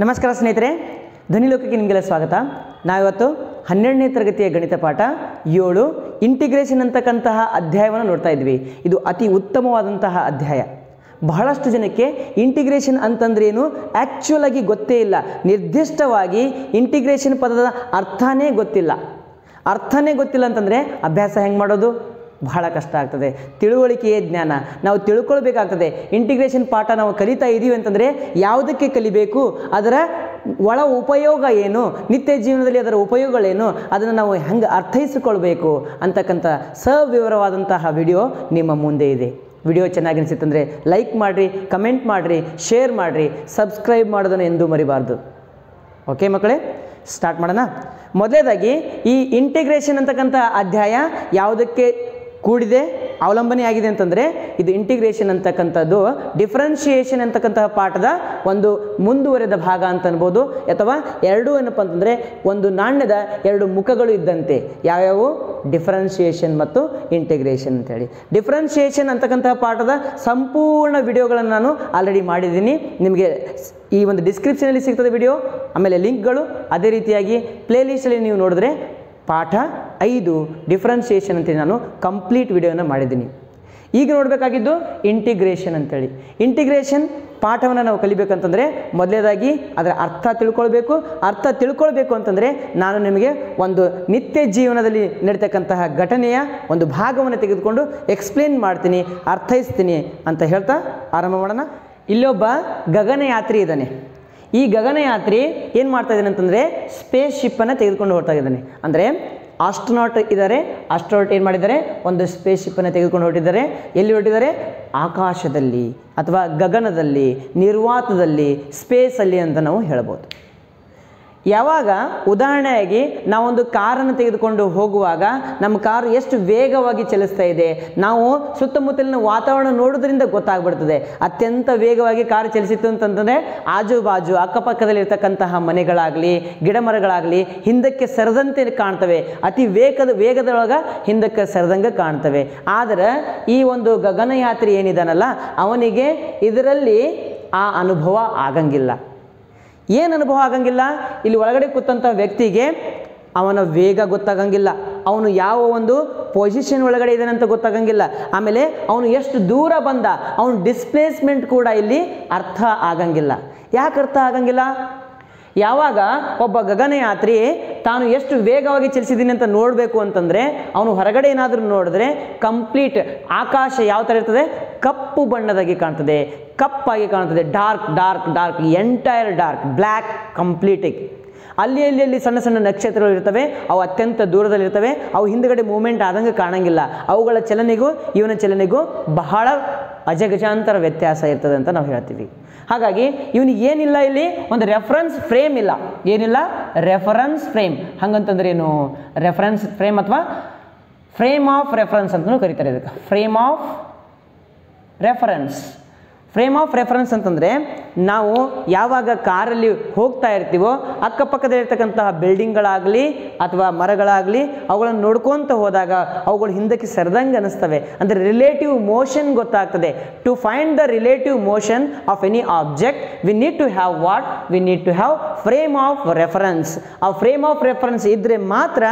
ನಮಸ್ಕಾರ ಸ್ನೇಹಿತರೆ, ಧ್ವನಿಲೋಕಕ್ಕೆ ನಿಮಗೆಲ್ಲ ಸ್ವಾಗತ. ನಾವಿವತ್ತು 12ನೇ ತರಗತಿಯ ಗಣಿತ ಪಾಠ 7 ಇಂಟಿಗ್ರೇಷನ್ ಅಂತಕ್ಕಂತಹ ಅಧ್ಯಾಯವನ್ನು ನೋಡ್ತಾ ಇದ್ವಿ. ಇದು ಅತಿ ಉತ್ತಮವಾದಂತಹ ಅಧ್ಯಾಯ. ಬಹಳಷ್ಟು ಜನಕ್ಕೆ ಇಂಟಿಗ್ರೇಷನ್ ಅಂತಂದ್ರೇನು ಆ್ಯಕ್ಚುಲ್ ಆಗಿ ಗೊತ್ತೇ ಇಲ್ಲ. ನಿರ್ದಿಷ್ಟವಾಗಿ ಇಂಟಿಗ್ರೇಷನ್ ಪದದ ಅರ್ಥನೇ ಗೊತ್ತಿಲ್ಲ. ಅರ್ಥನೇ ಗೊತ್ತಿಲ್ಲ ಅಂತಂದರೆ ಅಭ್ಯಾಸ ಹೆಂಗೆ ಮಾಡೋದು? ಬಹಳ ಕಷ್ಟ ಆಗ್ತದೆ. ತಿಳುವಳಿಕೆಯ ಜ್ಞಾನ ನಾವು ತಿಳ್ಕೊಳ್ಬೇಕಾಗ್ತದೆ. ಇಂಟಿಗ್ರೇಷನ್ ಪಾಠ ನಾವು ಕಲಿತಾ ಇದ್ದೀವಿ ಅಂತಂದರೆ ಯಾವುದಕ್ಕೆ ಕಲಿಬೇಕು, ಅದರ ಒಳ ಉಪಯೋಗ ಏನು, ನಿತ್ಯ ಜೀವನದಲ್ಲಿ ಅದರ ಉಪಯೋಗಗಳೇನು, ಅದನ್ನು ನಾವು ಹೆಂಗೆ ಅರ್ಥೈಸಿಕೊಳ್ಬೇಕು ಅಂತಕ್ಕಂಥ ಸವಿವರವಾದಂತಹ ವಿಡಿಯೋ ನಿಮ್ಮ ಮುಂದೆ ಇದೆ. ವಿಡಿಯೋ ಚೆನ್ನಾಗಿ ಅನಿಸುತ್ತಂದರೆ ಲೈಕ್ ಮಾಡಿರಿ, ಕಮೆಂಟ್ ಮಾಡಿರಿ, ಶೇರ್ ಮಾಡಿರಿ, ಸಬ್ಸ್ಕ್ರೈಬ್ ಮಾಡೋದನ್ನು ಎಂದೂ ಮರಿಬಾರ್ದು. ಓಕೆ ಮಕ್ಕಳೇ, ಸ್ಟಾರ್ಟ್ ಮಾಡೋಣ. ಮೊದಲೇದಾಗಿ ಈ ಇಂಟಿಗ್ರೇಷನ್ ಅಂತಕ್ಕಂಥ ಅಧ್ಯಾಯ ಯಾವುದಕ್ಕೆ ಕೂಡಿದೆ, ಅವಲಂಬನೆ ಆಗಿದೆ ಅಂತಂದರೆ ಇದು ಇಂಟಿಗ್ರೇಷನ್ ಅಂತಕ್ಕಂಥದ್ದು ಡಿಫ್ರೆನ್ಷಿಯೇಷನ್ ಅಂತಕ್ಕಂತಹ ಪಾಠದ ಒಂದು ಮುಂದುವರೆದ ಭಾಗ ಅಂತ ಅನ್ಬೋದು. ಅಥವಾ ಎರಡೂ ಏನಪ್ಪ ಅಂತಂದರೆ ಒಂದು ನಾಣ್ಯದ ಎರಡು ಮುಖಗಳು ಇದ್ದಂತೆ. ಯಾವ್ಯಾವು? ಡಿಫ್ರೆನ್ಷಿಯೇಷನ್ ಮತ್ತು ಇಂಟಿಗ್ರೇಷನ್ ಅಂತೇಳಿ. ಡಿಫ್ರೆನ್ಷಿಯೇಷನ್ ಅಂತಕ್ಕಂತಹ ಪಾಠದ ಸಂಪೂರ್ಣ ವಿಡಿಯೋಗಳನ್ನು ನಾನು ಆಲ್ರೆಡಿ ಮಾಡಿದ್ದೀನಿ. ನಿಮಗೆ ಈ ಒಂದು ಡಿಸ್ಕ್ರಿಪ್ಷನಲ್ಲಿ ಸಿಗ್ತದೆ ವಿಡಿಯೋ, ಆಮೇಲೆ ಲಿಂಕ್ಗಳು. ಅದೇ ರೀತಿಯಾಗಿ ಪ್ಲೇಲಿಸ್ಟಲ್ಲಿ ನೀವು ನೋಡಿದ್ರೆ ಪಾಠ 5 ಡಿಫ್ರೆನ್ಷಿಯೇಷನ್ ಅಂತೇಳಿ ನಾನು ಕಂಪ್ಲೀಟ್ ವಿಡಿಯೋನ ಮಾಡಿದ್ದೀನಿ. ಈಗ ನೋಡಬೇಕಾಗಿದ್ದು ಇಂಟಿಗ್ರೇಷನ್ ಅಂತೇಳಿ. ಇಂಟಿಗ್ರೇಷನ್ ಪಾಠವನ್ನು ನಾವು ಕಲಿಬೇಕಂತಂದರೆ ಮೊದಲೇದಾಗಿ ಅದರ ಅರ್ಥ ತಿಳ್ಕೊಳ್ಬೇಕು. ಅರ್ಥ ತಿಳ್ಕೊಳ್ಬೇಕು ಅಂತಂದರೆ ನಾನು ನಿಮಗೆ ಒಂದು ನಿತ್ಯ ಜೀವನದಲ್ಲಿ ನಡೀತಕ್ಕಂತಹ ಘಟನೆಯ ಒಂದು ಭಾಗವನ್ನು ತೆಗೆದುಕೊಂಡು ಎಕ್ಸ್ಪ್ಲೇನ್ ಮಾಡ್ತೀನಿ, ಅರ್ಥೈಸ್ತೀನಿ ಅಂತ ಹೇಳ್ತಾ ಆರಂಭ ಮಾಡೋಣ. ಇಲ್ಲೊಬ್ಬ ಗಗನಯಾತ್ರಿ ಇದ್ದಾನೆ. ಈ ಗಗನಯಾತ್ರಿ ಏನು ಮಾಡ್ತಾ ಇದ್ದಾನೆ ಅಂತಂದರೆ ಸ್ಪೇಸ್ ಶಿಪ್ಪನ್ನು ತೆಗೆದುಕೊಂಡು ಹೋಗ್ತಾ ಇದ್ದಾನೆ. ಅಂದರೆ ಆಸ್ಟ್ರೋನಾಟ್ ಇದ್ದಾರೆ. ಆಸ್ಟ್ರೋನಾಟ್ ಏನು ಮಾಡಿದ್ದಾರೆ? ಒಂದು ಸ್ಪೇಸ್ ಶಿಪ್ಪನ್ನು ತೆಗೆದುಕೊಂಡು ಹೊರಟಿದ್ದಾರೆ. ಎಲ್ಲಿ ಹೊರಟಿದ್ದಾರೆ? ಆಕಾಶದಲ್ಲಿ ಅಥವಾ ಗಗನದಲ್ಲಿ, ನಿರ್ವಾತದಲ್ಲಿ, ಸ್ಪೇಸಲ್ಲಿ ಅಂತ ನಾವು ಹೇಳ್ಬೋದು. ಯಾವಾಗ ಉದಾಹರಣೆಯಾಗಿ ನಾವೊಂದು ಕಾರನ್ನು ತೆಗೆದುಕೊಂಡು ಹೋಗುವಾಗ ನಮ್ಮ ಕಾರು ಎಷ್ಟು ವೇಗವಾಗಿ ಚಲಿಸ್ತಾ ಇದೆ, ನಾವು ಸುತ್ತಮುತ್ತಲಿನ ವಾತಾವರಣ ನೋಡೋದ್ರಿಂದ ಗೊತ್ತಾಗ್ಬಿಡ್ತದೆ. ಅತ್ಯಂತ ವೇಗವಾಗಿ ಕಾರು ಚಲಿಸಿತ್ತು ಅಂತಂದರೆ ಆಜು ಬಾಜು ಅಕ್ಕಪಕ್ಕದಲ್ಲಿ ಇರ್ತಕ್ಕಂತಹ ಮನೆಗಳಾಗಲಿ ಗಿಡ ಮರಗಳಾಗಲಿ ಹಿಂದಕ್ಕೆ ಸರಿದಂತೆ ಕಾಣ್ತವೆ. ಅತಿ ವೇಗದೊಳಗೆ ಹಿಂದಕ್ಕೆ ಸರಿದಂಗೆ ಕಾಣ್ತವೆ. ಆದರೆ ಈ ಒಂದು ಗಗನಯಾತ್ರಿ ಏನಿದಾನಲ್ಲ, ಅವನಿಗೆ ಇದರಲ್ಲಿ ಆ ಅನುಭವ ಆಗಂಗಿಲ್ಲ. ಏನು ಅನುಭವ ಆಗಂಗಿಲ್ಲ? ಇಲ್ಲಿ ಒಳಗಡೆ ಕೂತಂಥ ವ್ಯಕ್ತಿಗೆ ಅವನ ವೇಗ ಗೊತ್ತಾಗಂಗಿಲ್ಲ, ಅವನು ಯಾವ ಒಂದು ಪೊಸಿಷನ್ ಒಳಗಡೆ ಇದ್ದಾನೆ ಅಂತ ಗೊತ್ತಾಗಂಗಿಲ್ಲ. ಆಮೇಲೆ ಅವನು ಎಷ್ಟು ದೂರ ಬಂದ, ಅವನ ಡಿಸ್ಪ್ಲೇಸ್ಮೆಂಟ್ ಕೂಡ ಇಲ್ಲಿ ಅರ್ಥ ಆಗಂಗಿಲ್ಲ. ಯಾಕೆ ಅರ್ಥ ಆಗಂಗಿಲ್ಲ? ಯಾವಾಗ ಒಬ್ಬ ಗಗನಯಾತ್ರಿ ತಾನು ಎಷ್ಟು ವೇಗವಾಗಿ ಚಲಿಸಿದ್ದೀನಿ ಅಂತ ನೋಡಬೇಕು ಅಂತಂದರೆ ಅವನು ಹೊರಗಡೆ ಏನಾದರೂ ನೋಡಿದ್ರೆ ಕಂಪ್ಲೀಟ್ ಆಕಾಶ ಯಾವ ಥರ ಇರ್ತದೆ? ಕಪ್ಪು ಬಣ್ಣದಾಗಿ ಕಾಣ್ತದೆ, ಕಪ್ಪಾಗಿ ಕಾಣ್ತದೆ. Dark dark dark, entire dark, black ಕಂಪ್ಲೀಟಾಗಿ. ಅಲ್ಲಿ ಸಣ್ಣ ಸಣ್ಣ ನಕ್ಷತ್ರಗಳು ಇರ್ತವೆ, ಅವು ಅತ್ಯಂತ ದೂರದಲ್ಲಿರ್ತವೆ. ಅವು ಹಿಂದುಗಡೆ ಮೂಮೆಂಟ್ ಆದಂಗೆ ಕಾಣಂಗಿಲ್ಲ. ಅವುಗಳ ಚಲನೆಗೂ ಇವನ ಚಲನೆಗೂ ಬಹಳ ಅಜಗಜಾಂತರ ವ್ಯತ್ಯಾಸ ಇರ್ತದೆ ಅಂತ ನಾವು ಹೇಳ್ತೀವಿ. ಹಾಗಾಗಿ ಇವನಿಗೆ ಏನಿಲ್ಲ, ಇಲ್ಲಿ ಒಂದು ರೆಫರೆನ್ಸ್ ಫ್ರೇಮ್ ಇಲ್ಲ. ಏನಿಲ್ಲ? Reference frame. ಹಂಗಂತಂದ್ರೆ ಏನು? ರೆಫರೆನ್ಸ್ ಫ್ರೇಮ್ ಅಥವಾ ಫ್ರೇಮ್ ಆಫ್ ರೆಫರೆನ್ಸ್ ಅಂತಲೂ ಕರೀತಾರೆ ಇದಕ್ಕೆ. Frame of reference. Frame of reference ಅಂತಂದರೆ ನಾವು ಯಾವಾಗ ಕಾರಲ್ಲಿ ಹೋಗ್ತಾ ಇರ್ತೀವೋ ಅಕ್ಕಪಕ್ಕದಲ್ಲಿರ್ತಕ್ಕಂತಹ ಬಿಲ್ಡಿಂಗ್ಗಳಾಗಲಿ ಅಥವಾ ಮರಗಳಾಗಲಿ ಅವುಗಳನ್ನು ನೋಡ್ಕೊತ ಹೋದಾಗ ಅವುಗಳು ಹಿಂದಕ್ಕೆ ಸರಿದಂಗೆ ಅನ್ನಿಸ್ತವೆ. ಅಂದರೆ ರಿಲೇಟಿವ್ ಮೋಷನ್ ಗೊತ್ತಾಗ್ತದೆ. To find the relative motion of any object we need to have what? We need to have frame of reference. ಆ ಫ್ರೇಮ್ ಆಫ್ ರೆಫರೆನ್ಸ್ ಇದ್ದರೆ ಮಾತ್ರ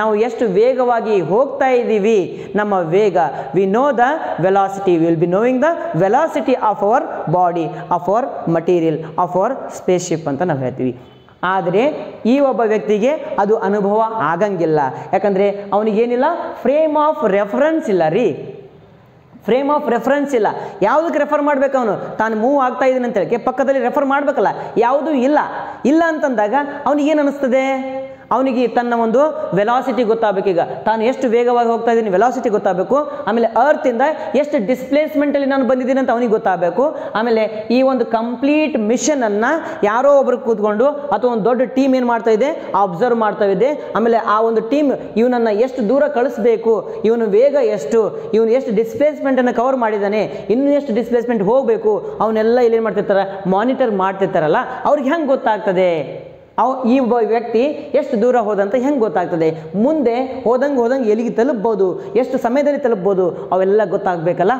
ನಾವು ಎಷ್ಟು ವೇಗವಾಗಿ ಹೋಗ್ತಾ ಇದ್ದೀವಿ, ನಮ್ಮ ವೇಗ, we know the velocity, will be knowing the velocity of our body, of our material, of our space ship ಅಂತ ನಾವು ಹೇಳ್ತೀವಿ. ಆದರೆ ಈ ಒಬ್ಬ ವ್ಯಕ್ತಿಗೆ ಅದು ಅನುಭವ ಆಗಂಗಿಲ್ಲ. ಯಾಕಂದರೆ ಅವನಿಗೇನಿಲ್ಲ? ಫ್ರೇಮ್ ಆಫ್ ರೆಫರೆನ್ಸ್ ಇಲ್ಲ ರೀ. ಫ್ರೇಮ್ ಆಫ್ ರೆಫರೆನ್ಸ್ ಇಲ್ಲ. ಯಾವುದಕ್ಕೆ ರೆಫರ್ ಮಾಡಬೇಕು? ಅವನು ತಾನು ಮೂವ್ ಆಗ್ತಾ ಇದ್ದೀನಿ ಅಂತ ಹೇಳಿ ಪಕ್ಕದಲ್ಲಿ ರೆಫರ್ ಮಾಡಬೇಕಲ್ಲ, ಯಾವುದೂ ಇಲ್ಲ ಅಂತಂದಾಗ ಅವನಿಗೇನು ಅನ್ನಿಸ್ತದೆ? ಅವನಿಗೆ ತನ್ನ ಒಂದು ವೆಲಾಸಿಟಿ ಗೊತ್ತಾಗಬೇಕೀಗ. ತಾನು ಎಷ್ಟು ವೇಗವಾಗಿ ಹೋಗ್ತಾ ಇದ್ದೀನಿ ವೆಲಾಸಿಟಿ ಗೊತ್ತಾಗಬೇಕು. ಆಮೇಲೆ ಅರ್ತಿಂದ ಎಷ್ಟು ಡಿಸ್ಪ್ಲೇಸ್ಮೆಂಟಲ್ಲಿ ನಾನು ಬಂದಿದ್ದೀನಿ ಅಂತ ಅವನಿಗೆ ಗೊತ್ತಾಗಬೇಕು. ಆಮೇಲೆ ಈ ಒಂದು ಕಂಪ್ಲೀಟ್ ಮಿಷನನ್ನು ಯಾರೋ ಒಬ್ಬರು ಕೂತ್ಕೊಂಡು ಅಥವಾ ಒಂದು ದೊಡ್ಡ ಟೀಮ್ ಏನು ಮಾಡ್ತಾ ಇದೆ? ಅಬ್ಸರ್ವ್ ಮಾಡ್ತಾ ಇದೆ. ಆಮೇಲೆ ಆ ಒಂದು ಟೀಮ್ ಇವನನ್ನು ಎಷ್ಟು ದೂರ ಕಳಿಸ್ಬೇಕು, ಇವನು ವೇಗ ಎಷ್ಟು, ಇವನು ಎಷ್ಟು ಡಿಸ್ಪ್ಲೇಸ್ಮೆಂಟನ್ನು ಕವರ್ ಮಾಡಿದ್ದಾನೆ, ಇನ್ನೂ ಎಷ್ಟು ಡಿಸ್ಪ್ಲೇಸ್ಮೆಂಟ್ ಹೋಗಬೇಕು, ಅವನ್ನೆಲ್ಲ ಇಲ್ಲೇನು ಮಾಡ್ತಿರ್ತಾರೆ? ಮಾನಿಟರ್ ಮಾಡ್ತಿರ್ತಾರಲ್ಲ, ಅವ್ರಿಗೆ ಹೆಂಗೆ ಗೊತ್ತಾಗ್ತದೆ ಈ ವ್ಯಕ್ತಿ ಎಷ್ಟು ದೂರ ಹೋದಂತ ಹೆಂಗೆ ಗೊತ್ತಾಗ್ತದೆ? ಮುಂದೆ ಹೋದಂಗೆ ಎಲ್ಲಿಗೆ ತಲುಪಬಹುದು, ಎಷ್ಟು ಸಮಯದಲ್ಲಿ ತಲುಪಬಹುದು, ಅವೆಲ್ಲ ಗೊತ್ತಾಗಬೇಕಲ್ಲ.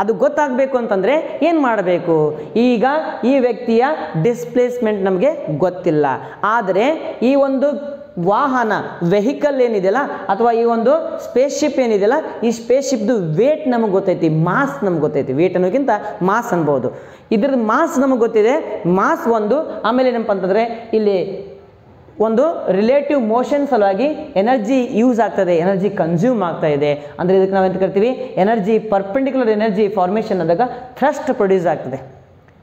ಅದು ಗೊತ್ತಾಗಬೇಕು ಅಂತಂದರೆ ಏನು ಮಾಡಬೇಕು? ಈಗ ಈ ವ್ಯಕ್ತಿಯ ಡಿಸ್ಪ್ಲೇಸ್ಮೆಂಟ್ ನಮಗೆ ಗೊತ್ತಿಲ್ಲ, ಆದರೆ ಈ ಒಂದು ವಾಹನ ವೆಹಿಕಲ್ ಏನಿದೆಯಲ್ಲ ಅಥವಾ ಈ ಒಂದು ಸ್ಪೇಸ್ಶಿಪ್ ಏನಿದೆಯಲ್ಲ, ಈ ಸ್ಪೇಸ್ಶಿಪ್ದು ವೇಟ್ ನಮಗೆ ಗೊತ್ತೈತಿ, ಮಾಸ್ ನಮ್ಗೆ ಗೊತ್ತೈತಿ. ವೇಟ್ ಅನ್ನೋಕ್ಕಿಂತ ಮಾಸ್ ಅನ್ಬೋದು. ಇದ್ರದ್ದು ಮಾಸ್ ನಮಗೆ ಗೊತ್ತಿದೆ, ಮಾಸ್ ಒಂದು. ಆಮೇಲೆ ಏನಪ್ಪ ಅಂತಂದರೆ ಇಲ್ಲಿ ಒಂದು ರಿಲೇಟಿವ್ ಮೋಷನ್ ಸಲುವಾಗಿ ಎನರ್ಜಿ ಯೂಸ್ ಆಗ್ತದೆ, ಎನರ್ಜಿ ಕನ್ಸ್ಯೂಮ್ ಆಗ್ತಾ ಇದೆ. ಅಂದರೆ ಇದಕ್ಕೆ ನಾವು ಎಂತ ಕರಿತೀವಿ? ಎನರ್ಜಿ, ಪರ್ಪೆಂಡಿಕ್ಯುಲರ್ ಎನರ್ಜಿ ಫಾರ್ಮೇಷನ್ ಆದಾಗ ಥ್ರಸ್ಟ್ ಪ್ರೊಡ್ಯೂಸ್ ಆಗ್ತದೆ.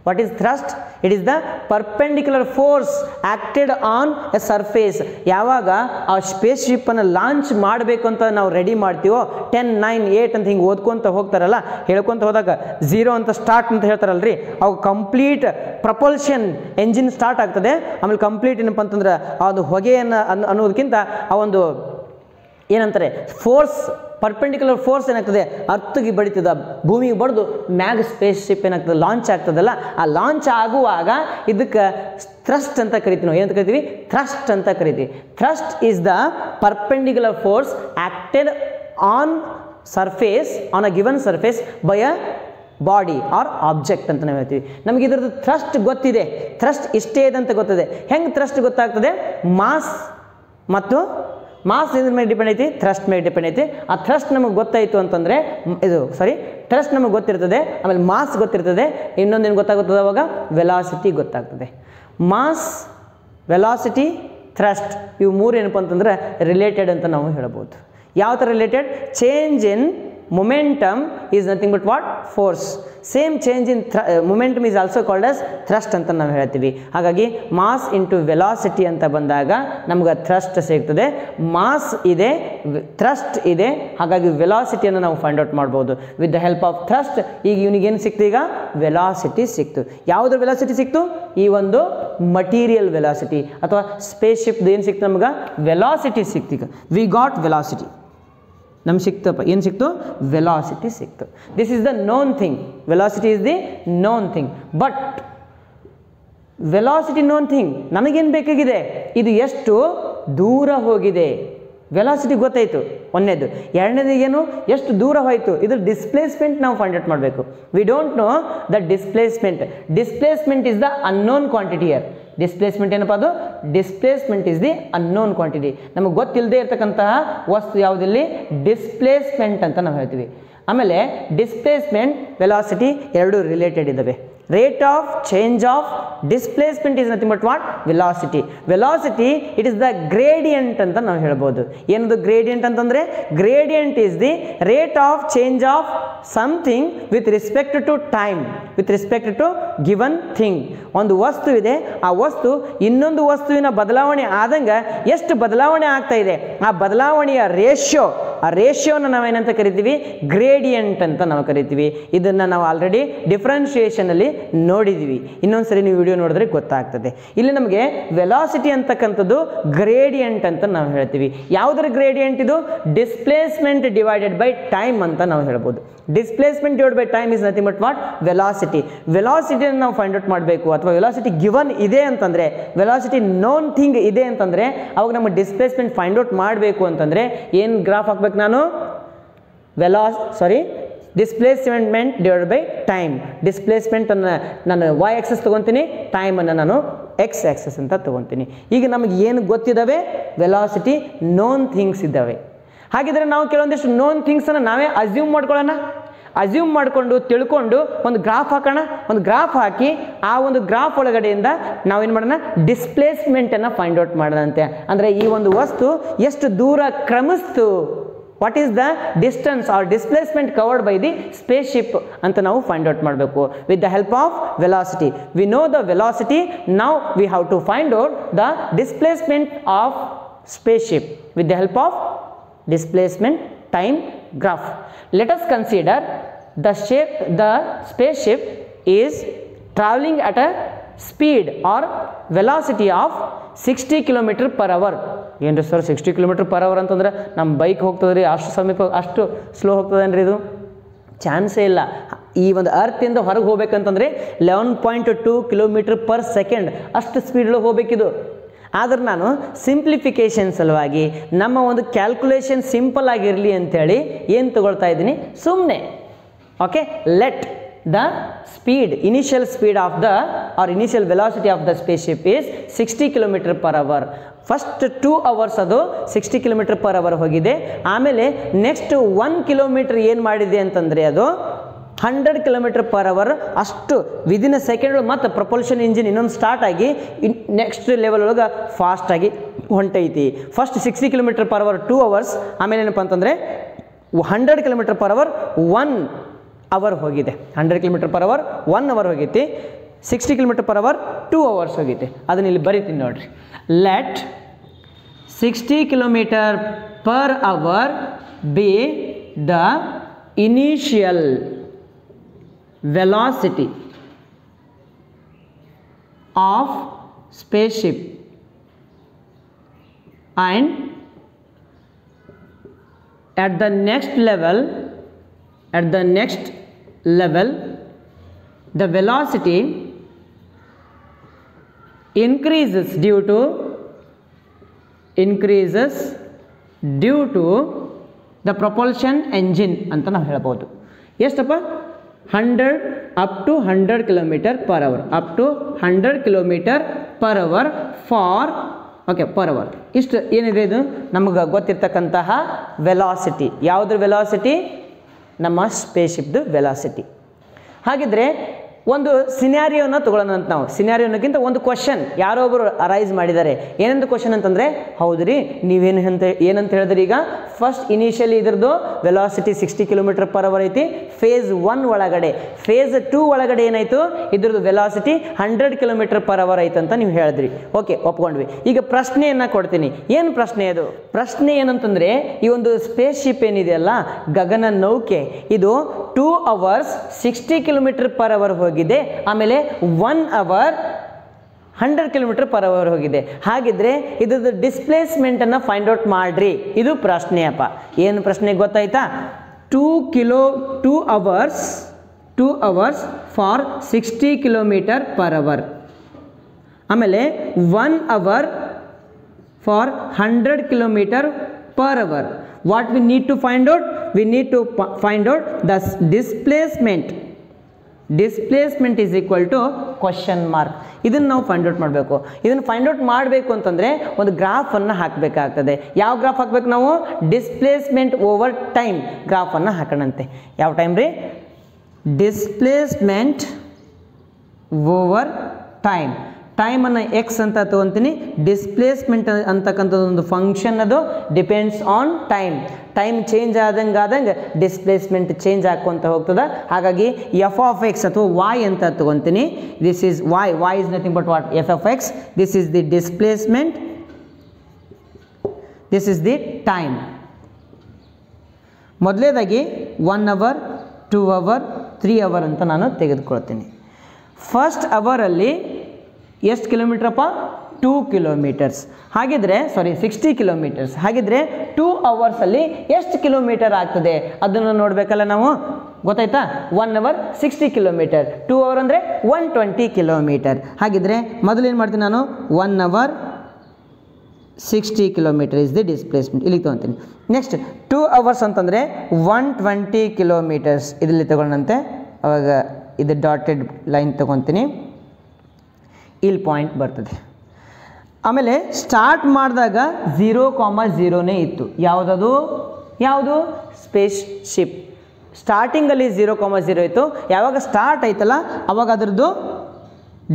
What is thrust? It is the perpendicular force acted on a surface. ಯಾವಾಗ ಆ ಸ್ಪೇಸ್ ಶಿಪ್ಪನ್ನು ಲಾಂಚ್ ಮಾಡಬೇಕು ಅಂತ ನಾವು ರೆಡಿ ಮಾಡ್ತೀವೋ, 10, 9, 8 ಅಂತ ಹಿಂಗೆ ಓದ್ಕೊತ ಹೋಗ್ತಾರಲ್ಲ, ಹೇಳ್ಕೊತ ಹೋದಾಗ 0 ಅಂತ ಸ್ಟಾರ್ಟ್ ಅಂತ ಹೇಳ್ತಾರಲ್ರಿ, ಅವು ಕಂಪ್ಲೀಟ್ ಪ್ರಪಲ್ಷನ್ ಎಂಜಿನ್ ಸ್ಟಾರ್ಟ್ ಆಗ್ತದೆ. ಆಮೇಲೆ ಕಂಪ್ಲೀಟ್ ಏನಪ್ಪ ಅಂತಂದ್ರೆ ಅದು ಹೊಗೆಯನ್ನು ಅನ್ನೋದಕ್ಕಿಂತ ಆ ಒಂದು ಏನಂತಾರೆ ಫೋರ್ಸ್, ಪರ್ಪೆಂಡಿಕ್ಯುಲರ್ ಫೋರ್ಸ್ ಏನಾಗ್ತದೆ, ಅರ್ಥಗೆ ಬಡಿತದ, ಭೂಮಿಗೆ ಬಡಿದು ಮ್ಯಾಗ್ ಸ್ಪೇಸ್ ಶಿಪ್ ಏನಾಗ್ತದೆ, ಲಾಂಚ್ ಆಗ್ತದಲ್ಲ. ಆ ಲಾಂಚ್ ಆಗುವಾಗ ಇದಕ್ಕೆ ಥ್ರಸ್ಟ್ ಅಂತ ಕರಿತೀವಿ ನಾವು. ಏನಂತ ಕರಿತೀವಿ? ಥ್ರಸ್ಟ್ ಅಂತ ಕರಿತೀವಿ. Thrust is the perpendicular force acted on surface, on a given surface by a body or object ಅಂತ ನಾವು ಹೇಳ್ತೀವಿ. ನಮಗೆ ಇದ್ರದ್ದು ಥ್ರಸ್ಟ್ ಗೊತ್ತಿದೆ, ಥ್ರಸ್ಟ್ ಇಷ್ಟೇ ಇದೆ ಅಂತ ಗೊತ್ತಿದೆ. ಹೆಂಗೆ ಥ್ರಸ್ಟ್ ಗೊತ್ತಾಗ್ತದೆ? ಮಾಸ್ ಮತ್ತು ಮಾಸ್ ಇದ್ರ ಮೇಲೆ ಡಿಪೆಂಡ್ ಐತಿ, ಥ್ರಸ್ಟ್ ಮೇಲೆ ಡಿಪೆಂಡ್ ಐತಿ. ಆ ಥ್ರಸ್ಟ್ ನಮಗೆ ಗೊತ್ತಾಯಿತು ಅಂತಂದರೆ ಥ್ರಸ್ಟ್ ನಮಗೆ ಗೊತ್ತಿರ್ತದೆ, ಆಮೇಲೆ ಮಾಸ್ ಗೊತ್ತಿರ್ತದೆ. ಇನ್ನೊಂದೇನು ಗೊತ್ತಾಗುತ್ತದೆ ಅವಾಗ? ವೆಲಾಸಿಟಿ ಗೊತ್ತಾಗ್ತದೆ. ಮಾಸ್, ವೆಲಾಸಿಟಿ, ಥ್ರಸ್ಟ್ ಇವು ಮೂರು ಏನಪ್ಪ ಅಂತಂದರೆ ರಿಲೇಟೆಡ್ ಅಂತ ನಾವು ಹೇಳ್ಬೋದು. ಯಾವ ಥರ related? Change in momentum is nothing but what? Force. Same change in momentum is also called as thrust ಅಂತ ನಾವು ಹೇಳ್ತೀವಿ. ಹಾಗಾಗಿ ಮಾಸ್ ಇಂಟು ವೆಲಾಸಿಟಿ ಅಂತ ಬಂದಾಗ ನಮ್ಗೆ ಥ್ರಸ್ಟ್ ಸಿಗ್ತದೆ. ಮಾಸ್ ಇದೆ, ಥ್ರಸ್ಟ್ ಇದೆ, ಹಾಗಾಗಿ ವೆಲಾಸಿಟಿಯನ್ನು ನಾವು ಫೈಂಡ್ ಔಟ್ ಮಾಡ್ಬೋದು with the help of thrust. ಈಗ ಇವನಿಗೇನು ಸಿಕ್ತು? ಈಗ ವೆಲಾಸಿಟಿ ಸಿಕ್ತು. ಯಾವುದ್ರ ವೆಲಾಸಿಟಿ ಸಿಕ್ತು? ಈ ಒಂದು ಮಟೀರಿಯಲ್ ವೆಲಾಸಿಟಿ ಅಥವಾ ಸ್ಪೇಸ್ ಶಿಪ್ದು ಏನು ಸಿಕ್ತು ನಮ್ಗೆ? ವೆಲಾಸಿಟಿ ಸಿಕ್ತು. ಈಗ ವಿ ಗಾಟ್ ವೆಲಾಸಿಟಿ, ನಮ್ಗೆ ಸಿಕ್ತಪ್ಪ. ಏನು ಸಿಕ್ತು? ವೆಲಾಸಿಟಿ ಸಿಕ್ತು. This is the known thing. Velocity is the known thing. But velocity known thing, ನನಗೇನು ಬೇಕಾಗಿದೆ? ಇದು ಎಷ್ಟು ದೂರ ಹೋಗಿದೆ. ವೆಲಾಸಿಟಿ ಗೊತ್ತಾಯಿತು ಒಂದನೇದು. ಎರಡನೇದು ಏನು? ಎಷ್ಟು ದೂರ ಹೋಯಿತು. ಇದು ಡಿಸ್ಪ್ಲೇಸ್ಮೆಂಟ್ ನಾವು ಫೈಂಡ್ ಔಟ್ ಮಾಡಬೇಕು. We don't know the displacement. Displacement is the unknown quantity year. Displacement ಏನಪ್ಪ? ಅದು displacement is the unknown quantity. ನಮಗೆ ಗೊತ್ತಿಲ್ಲದೆ ಇರತಕ್ಕಂತಹ ವಸ್ತು ಯಾವುದಿಲ್ಲಿ? ಡಿಸ್ಪ್ಲೇಸ್ಮೆಂಟ್ ಅಂತ ನಾವು ಹೇಳ್ತೀವಿ. ಆಮೇಲೆ ಡಿಸ್ಪ್ಲೇಸ್ಮೆಂಟ್, ವೆಲಾಸಿಟಿ ಎರಡು ರಿಲೇಟೆಡ್ ಇದ್ದಾವೆ. Rate of change of displacement is nothing but what? Velocity. Velocity it is the gradient ಅಂತ ನಾವು ಹೇಳ್ಬೋದು. ಏನದು ಗ್ರೇಡಿಯಂಟ್ ಅಂತಂದರೆ? Gradient is the rate of change of something with respect to time, with respect to given thing. ಒಂದು ವಸ್ತು ಇದೆ, ಆ ವಸ್ತು ಇನ್ನೊಂದು ವಸ್ತುವಿನ ಬದಲಾವಣೆ ಆದಂಗೆ ಎಷ್ಟು ಬದಲಾವಣೆ ಆಗ್ತಾ ಇದೆ, ಆ ಬದಲಾವಣೆಯ ರೇಷ್ಯೋ, ಆ ರೇಷ್ಯೋನ ನಾವೇನಂತ ಕರಿತೀವಿ? ಗ್ರೇಡಿಯಂಟ್ ಅಂತ ನಾವು ಕರಿತೀವಿ. ಇದನ್ನು ನಾವು ಆಲ್ರೆಡಿ ಡಿಫ್ರೆನ್ಷಿಯೇಷನಲ್ಲಿ ನೋಡಿದ್ದೀವಿ. ಇನ್ನೊಂದು ಸರಿ ನೀವು ವಿಡಿಯೋ ನೋಡಿದ್ರೆ ಗೊತ್ತಾಗ್ತದೆ. ಇಲ್ಲಿ ನಮಗೆ ವೆಲಾಸಿಟಿ ಅಂತಕ್ಕಂಥದ್ದು ಗ್ರೇಡಿಯಂಟ್ ಅಂತ ನಾವು ಹೇಳ್ತೀವಿ. ಯಾವುದರ ಗ್ರೇಡಿಯಂಟ್ ಇದು? ಡಿಸ್ಪ್ಲೇಸ್ಮೆಂಟ್ ಡಿವೈಡೆಡ್ ಬೈ ಟೈಮ್ ಅಂತ ನಾವು ಹೇಳ್ಬೋದು. Displacement divide by time is nothing but what? Velocity. ವೆಲಾಸಿಟಿಯನ್ನು ನಾವು ಫೈಂಡ್ ಔಟ್ ಮಾಡಬೇಕು, ಅಥವಾ ವೆಲಾಸಿಟಿ ಗಿವನ್ ಇದೆ ಅಂತಂದರೆ, ವೆಲಾಸಿಟಿ ನೋನ್ ಥಿಂಗ್ ಇದೆ ಅಂತಂದರೆ, ಅವಾಗ ನಮ್ಮ ಡಿಸ್ಪ್ಲೇಸ್ಮೆಂಟ್ ಫೈಂಡ್ ಔಟ್ ಮಾಡಬೇಕು ಅಂತಂದರೆ ಏನು ಗ್ರಾಫ್ ಹಾಕ್ಬೇಕು ನಾನು? Displacement divide by time. ಡಿಸ್ಪ್ಲೇಸ್ಮೆಂಟನ್ನು ನಾನು ವೈ ಆಕ್ಸಸ್ ತೊಗೊತೀನಿ, ಟೈಮನ್ನು ನಾನು ಎಕ್ಸ್ ಆಕ್ಸಸ್ ಅಂತ ತೊಗೊತೀನಿ. ಈಗ ನಮಗೆ ಏನು ಗೊತ್ತಿದ್ದಾವೆ? ವೆಲಾಸಿಟಿ ನೋನ್ ಥಿಂಗ್ಸ್ ಇದ್ದಾವೆ. ಹಾಗಿದ್ರೆ ನಾವು ಕೆಲವೊಂದಿಷ್ಟು ನೋನ್ ಥಿಂಗ್ಸನ್ನು ನಾವೇ ಅಸ್ಯೂಮ್ ಮಾಡ್ಕೊಳ್ಳೋಣ. ಅಸ್ಯೂಮ್ ಮಾಡಿಕೊಂಡು ತಿಳ್ಕೊಂಡು ಒಂದು ಗ್ರಾಫ್ ಹಾಕೋಣ. ಒಂದು ಗ್ರಾಫ್ ಹಾಕಿ ಆ ಒಂದು ಗ್ರಾಫ್ ಒಳಗಡೆಯಿಂದ ನಾವೇನು ಮಾಡೋಣ? ಡಿಸ್ಪ್ಲೇಸ್ಮೆಂಟನ್ನು ಫೈಂಡ್ ಔಟ್ ಮಾಡೋಣಂತೆ. ಅಂದರೆ ಈ ಒಂದು ವಸ್ತು ಎಷ್ಟು ದೂರ ಕ್ರಮಿಸ್ತು, what is the distance or displacement covered by the space ship ಅಂತ ನಾವು ಫೈಂಡ್ ಔಟ್ ಮಾಡಬೇಕು with the help of velocity. We know the velocity, now we have to find out the displacement of space ship with the help of displacement time graph. Let us consider the spaceship is traveling at a speed or velocity of 60 km/h. ಏನು sir 60 km/h ಅಂತಂದ್ರೆ ನಮ್ಮ bike ಹೋಗ್ತದ್ರಿ ಅಷ್ಟು ಸಮೀಪ, ಅಷ್ಟು slow ಹೋಗ್ತದೇನ್ರಿ? ಇದು ಚಾನ್ಸೇ ಇಲ್ಲ. ಈ ಒಂದು ಅರ್ತಿಂದ ಹೊರಗೆ ಹೋಗ್ಬೇಕಂತಂದರೆ 11.2 km/s ಅಷ್ಟು ಸ್ಪೀಡಲ್ಲಿ ಹೋಗ್ಬೇಕಿದು. ಆದ್ರೆ ನಾನು ಸಿಂಪ್ಲಿಫಿಕೇಷನ್ ಸಲುವಾಗಿ ನಮ್ಮ ಒಂದು ಕ್ಯಾಲ್ಕುಲೇಷನ್ ಸಿಂಪಲ್ ಆಗಿರಲಿ ಅಂಥೇಳಿ ಏನು ತಗೊಳ್ತಾ ಇದ್ದೀನಿ? ಸುಮ್ಮನೆ Okay, let the speed, initial speed of the or initial velocity of the spaceship is 60 km per hour. First 2 hours ಅದು 60 km per hour ಹೋಗಿದೆ. ಆಮೇಲೆ ನೆಕ್ಸ್ಟ್ 1 ಕಿಲೋಮೀಟರ್ ಏನು ಮಾಡಿದೆ ಅಂತಂದರೆ ಅದು 100 km per hour. ಅಷ್ಟು ವಿದಿನ್ ಅ ಸೆಕೆಂಡ್ ಮತ್ತು propulsion engine ಇನ್ನೊಂದು ಸ್ಟಾರ್ಟ್ ಆಗಿ ನೆಕ್ಸ್ಟ್ ಲೆವೆಲ್ ಒಳಗೆ ಫಾಸ್ಟಾಗಿ ಹೊಂಟೈತಿ. First 60 km per hour 2 hours, ಆಮೇಲೆ ಏನಪ್ಪ ಅಂತಂದರೆ 100 km per hour 1 ಅವರ್ ಹೋಗಿದೆ. 100 km per hour 1 ಅವರ್ ಹೋಗೈತಿ. 60 km per hour 2 ಅವರ್ಸ್ ಹೋಗೈತಿ. ಅದನ್ನ ಇಲ್ಲಿ ಬರೀತೀನಿ ನೋಡ್ರಿ. Let 60 km per hour be the initial velocity of spaceship and at the next level the velocity increases due to the propulsion engine ಅಂತ ನಾವು ಹೇಳ್ಬೋದು. ಎಷ್ಟಪ್ಪ? 100 up to 100 km per hour, up to 100 km per hour for per hour. ಇಷ್ಟು ಏನಿದೆ ಇದು ನಮಗೆ ಗೊತ್ತಿರ್ತಕ್ಕಂತಹ velocity. ಯಾವುದ್ರ velocity? ನಮ್ಮ ಸ್ಪೇಸ್‌ಶಿಪ್ದು ವೆಲಾಸಿಟಿ. ಹಾಗಿದ್ರೆ ಒಂದು ಸಿನಾರಿಯೋನ ತಗೊಳ್ಳೋಣ ಅಂತ ನಾವು. ಸಿನಾರಿಯೋನಕ್ಕಿಂತ ಒಂದು ಕ್ವಶನ್ ಯಾರೋ ಒಬ್ಬರು ಅರೈಸ್ ಮಾಡಿದ್ದಾರೆ. ಏನಂತ ಕ್ವಶನ್ ಅಂತಂದರೆ, ಹೌದು ರೀ ಏನಂತ ಹೇಳಿದ್ರಿ, ಈಗ ಫಸ್ಟ್ ಇನಿಷಿಯಲಿ ಇದ್ರದ್ದು ವೆಲಾಸಿಟಿ 60 km per hour ಐತಿ ಫೇಸ್ 1 ಒಳಗಡೆ. ಫೇಸ್ 2 ಒಳಗಡೆ ಏನಾಯಿತು, ಇದ್ರದ್ದು ವೆಲಾಸಿಟಿ 100 km per hour ಐತಂತ ನೀವು ಹೇಳಿದ್ರಿ. ಓಕೆ, ಒಪ್ಕೊಂಡ್ವಿ. ಈಗ ಪ್ರಶ್ನೆಯನ್ನು ಕೊಡ್ತೀನಿ. ಏನು ಪ್ರಶ್ನೆ ಅದು? ಪ್ರಶ್ನೆ ಏನಂತಂದರೆ, ಈ ಒಂದು ಸ್ಪೇಸ್ ಶಿಪ್ ಏನಿದೆಯಲ್ಲ, ಗಗನ ನೌಕೆ, ಇದು 2 ಅವರ್ಸ್ 60 km per hour ಹೋಗಿದೆ. ಆಮೇಲೆ 1 ಅವರ್ 100 km per hour ಹೋಗಿದೆ. ಹಾಗಿದ್ರೆ ಇದ್ರದ್ದು ಡಿಸ್ಪ್ಲೇಸ್ಮೆಂಟನ್ನು ಫೈಂಡ್ ಔಟ್ ಮಾಡ್ರಿ. ಇದು ಪ್ರಶ್ನೆಯಪ್ಪ. ಏನು ಪ್ರಶ್ನೆ ಗೊತ್ತಾಯ್ತಾ? 2 hours for 60 km per hour, ಆಮೇಲೆ 1 hour for 100 km per hour. What we need to find out? We need to find out the displacement. Displacement is equal to question mark. ಇದನ್ನು ನಾವು find out ಮಾಡಬೇಕು. ಇದನ್ನು find out ಮಾಡಬೇಕು ಅಂತಂದರೆ ಒಂದು ಗ್ರಾಫನ್ನು ಹಾಕಬೇಕಾಗ್ತದೆ. ಯಾವ graph ಹಾಕಬೇಕು ನಾವು? ಡಿಸ್ಪ್ಲೇಸ್ಮೆಂಟ್ ಓವರ್ ಟೈಮ್ ಗ್ರಾಫನ್ನು ಹಾಕೋಣಂತೆ. ಯಾವ ಟೈಮ್ ರೀ? Displacement over time. ಟೈಮನ್ನು ಎಕ್ಸ್ ಅಂತ ತೊಗೊತೀನಿ. ಡಿಸ್ಪ್ಲೇಸ್ಮೆಂಟ್ ಅಂತಕ್ಕಂಥದ್ದು ಒಂದು ಫಂಕ್ಷನ್, ಅದು depends on time. Time change ಆದಂಗೆ ಡಿಸ್ಪ್ಲೇಸ್ಮೆಂಟ್ ಚೇಂಜ್ ಆಕ್ಕೊಂತ ಹೋಗ್ತದೆ. ಹಾಗಾಗಿ ಎಫ್ ಆಫ್ ಎಕ್ಸ್ ಅಥವಾ ವಾಯ್ ಅಂತ ತೊಗೊತೀನಿ. This is y is nothing but what? F of x. This is the displacement, this is the time. ಮೊದಲೇದಾಗಿ 1 ಅವರ್ 2 ಅವರ್ 3 ಅವರ್ ಅಂತ ನಾನು ತೆಗೆದುಕೊಳ್ತೀನಿ. ಫಸ್ಟ್ ಅವರಲ್ಲಿ ಎಷ್ಟು ಕಿಲೋಮೀಟ್ರಪ್ಪ? 2 ಕಿಲೋಮೀಟರ್ಸ್. ಹಾಗಿದ್ರೆ 60 ಕಿಲೋಮೀಟರ್ಸ್. ಹಾಗಿದ್ರೆ 2 ಅವರ್ಸಲ್ಲಿ ಎಷ್ಟು ಕಿಲೋಮೀಟರ್ ಆಗ್ತದೆ ಅದನ್ನು ನೋಡಬೇಕಲ್ಲ ನಾವು. ಗೊತ್ತಾಯ್ತಾ? 1 ಅವರ್ 60 ಕಿಲೋಮೀಟರ್, 2 ಅವರ್ ಅಂದರೆ 120 ಕಿಲೋಮೀಟರ್. ಹಾಗಿದ್ರೆ ಮೊದಲು ಏನು ಮಾಡ್ತೀನಿ ನಾನು? 1 hour 60 kilometer is the displacement. ಇಲ್ಲಿಗೆ ತೊಗೊತೀನಿ. ನೆಕ್ಸ್ಟ್ 2 ಅವರ್ಸ್ ಅಂತಂದರೆ 120 ಕಿಲೋಮೀಟರ್ಸ್. ಇದರಲ್ಲಿ ತಗೊಂಡಂತೆ ಅವಾಗ ಇದು ಡಾಟೆಡ್ ಲೈನ್ ತೊಗೊತೀನಿ. ಇಲ್ಲಿ ಪಾಯಿಂಟ್ ಬರ್ತದೆ. ಆಮೇಲೆ ಸ್ಟಾರ್ಟ್ ಮಾಡಿದಾಗ 0,0ನೇ ಇತ್ತು. ಯಾವುದು? Space ship. ಸ್ಟಾರ್ಟಿಂಗಲ್ಲಿ 0,0 ಇತ್ತು. ಯಾವಾಗ ಸ್ಟಾರ್ಟ್ ಆಯ್ತಲ್ಲ ಅವಾಗ ಅದರದ್ದು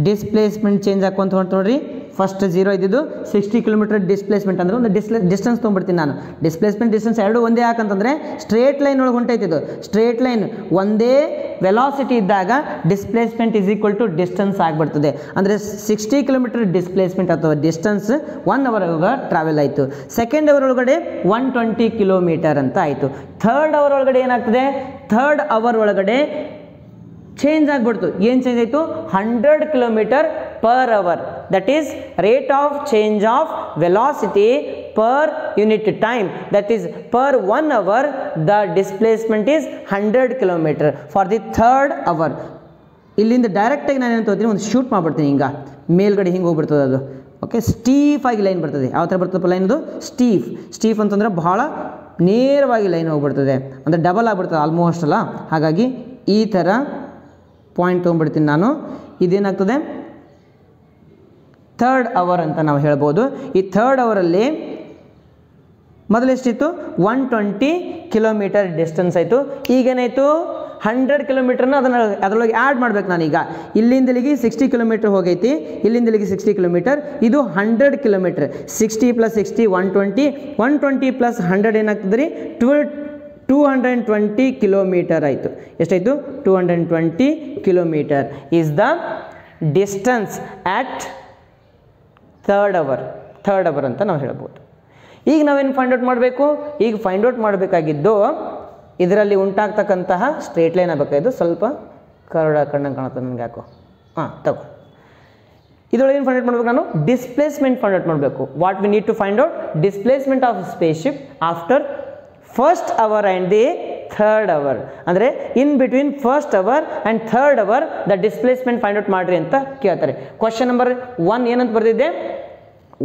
ಡಿಸ್ಪ್ಲೇಸ್ಮೆಂಟ್ ಚೇಂಜ್ ಹಾಕೊಂತ ಹೊಂಟು ನೋಡ್ರಿ. ಫಸ್ಟ್ 0 ಇದ್ದಿದ್ದು 60 ಕಿಲೋಮೀಟರ್ ಡಿಸ್ಪ್ಲೇಸ್ಮೆಂಟ್ ಅಂದರೆ ಒಂದು ಡಿಸ್ಟೆನ್ಸ್ ತೊಗೊಂಡ್ಬಿಡ್ತೀನಿ ನಾನು. ಡಿಸ್ಪ್ಲೇಸ್ಮೆಂಟ್ ಡಿಸ್ಟೆನ್ಸ್ ಎರಡು ಒಂದೇ ಯಾಕಂತಂದರೆ ಸ್ಟ್ರೇಟ್ ಲೈನ್ ಒಳಗೆ ಹೊಂಟೈತಿದ್ದು. ಸ್ಟ್ರೇಟ್ ಲೈನ್ ಒಂದೇ ವೆಲಾಸಿಟಿ ಇದ್ದಾಗ displacement is equal to distance ಆಗಿಬಿಡ್ತದೆ. ಅಂದರೆ 60 ಕಿಲೋಮೀಟರ್ ಡಿಸ್ಪ್ಲೇಸ್ಮೆಂಟ್ ಅಥವಾ ಡಿಸ್ಟೆನ್ಸ್ 1 ಅವರ್ ಒಳಗೆ ಟ್ರಾವೆಲ್ ಆಯಿತು. ಸೆಕೆಂಡ್ ಅವರ್ ಒಳಗಡೆ 120 ಕಿಲೋಮೀಟರ್ ಅಂತ ಆಯಿತು. ಥರ್ಡ್ ಅವರ್ ಒಳಗಡೆ ಏನಾಗ್ತದೆ? ಥರ್ಡ್ ಅವರ್ ಒಳಗಡೆ ಚೇಂಜ್ ಆಗಿಬಿಡ್ತು. ಏನು ಚೇಂಜ್ ಆಯಿತು? 100 kilometre per hour. That is rate of change of velocity per unit time. That is per 1 hour the displacement is 100 kilometer for the third hour. ಇಲ್ಲಿಂದ ಡೈರೆಕ್ಟಾಗಿ ನಾನು ಏನು ತೊಗೊತೀನಿ, ಒಂದು ಶೂಟ್ ಮಾಡಿಬಿಡ್ತೀನಿ. ಹಿಂಗೆ ಮೇಲ್ಗಡೆ ಹಿಂಗೆ ಹೋಗ್ಬಿಡ್ತದೆ ಅದು. ಓಕೆ, ಸ್ಟೀಫ್ ಆಗಿ ಲೈನ್ ಬರ್ತದೆ. ಯಾವ ಥರ ಬರ್ತದಪ್ಪ ಲೈನ್? ಅದು ಸ್ಟೀಫ್ ಅಂತಂದ್ರೆ ಬಹಳ ನೇರವಾಗಿ ಲೈನ್ ಹೋಗ್ಬಿಡ್ತದೆ. ಅಂದರೆ ಡಬಲ್ ಆಗಿಬಿಡ್ತದೆ ಆಲ್ಮೋಸ್ಟ್ ಅಲ್ಲ. ಹಾಗಾಗಿ ಈ ಥರ ಪಾಯಿಂಟ್ ತೊಗೊಂಡ್ಬಿಡ್ತೀನಿ ನಾನು. ಇದೇನಾಗ್ತದೆ ಥರ್ಡ್ ಅವರ್ ಅಂತ ನಾವು ಹೇಳ್ಬೋದು. ಈ ಥರ್ಡ್ ಅವರಲ್ಲಿ ಮೊದಲು ಎಷ್ಟಿತ್ತು 120 ಕಿಲೋಮೀಟರ್ ಡಿಸ್ಟೆನ್ಸ್ ಆಯಿತು. ಈಗೇನಾಯಿತು 100 ಕಿಲೋಮೀಟರ್ನ ಅದರೊಳಗೆ ಆ್ಯಡ್ ಮಾಡ್ಬೇಕು ನಾನೀಗ. ಇಲ್ಲಿಂದ ಇಲ್ಲಿಗೆ 60 ಕಿಲೋಮೀಟರ್ ಹೋಗೈತಿ, ಇಲ್ಲಿಂದ ಇಲ್ಲಿಗೆ 60 ಕಿಲೋಮೀಟರ್, ಇದು 100 ಕಿಲೋಮೀಟರ್. 60 + 60 120, 120 + 100 ಏನಾಗ್ತದೆ ರೀ 220 ಕಿಲೋಮೀಟರ್ ಆಯಿತು. ಎಷ್ಟಾಯಿತು 220 kilometer is the distance at third hour ಅಂತ ನಾವು ಹೇಳ್ಬೋದು. ಈಗ ನಾವೇನು ಫೈಂಡ್ ಔಟ್ ಮಾಡಬೇಕು? ಈಗ ಫೈಂಡ್ ಔಟ್ ಮಾಡಬೇಕಾಗಿದ್ದು ಇದರಲ್ಲಿ ಉಂಟಾಗ್ತಕ್ಕಂತಹ ಸ್ಟ್ರೇಟ್ ಲೈನ್ ಆಗಬೇಕಾಗಿದ್ದು. ಸ್ವಲ್ಪ ಕಣ್ಣಂಗೆ ಕಾಣುತ್ತೆ ನನಗೆ ಯಾಕೋ. ತಗೋ, ಇದರೊಳಗೆ ಏನು ಫೈಂಡ್ ಔಟ್ ಮಾಡಬೇಕು? ನಾನು ಡಿಸ್ಪ್ಲೇಸ್ಮೆಂಟ್ ಫೈಂಡ್ ಔಟ್ ಮಾಡಬೇಕು. What we need to find out? Displacement of spaceship after first hour and the third hour. ಅಂದರೆ in between first hour and third hour the displacement find out ಮಾಡಿರಿ ಅಂತ ಕೇಳ್ತಾರೆ. Question number 1 ಏನಂತ ಬರೆದಿದ್ದೆ?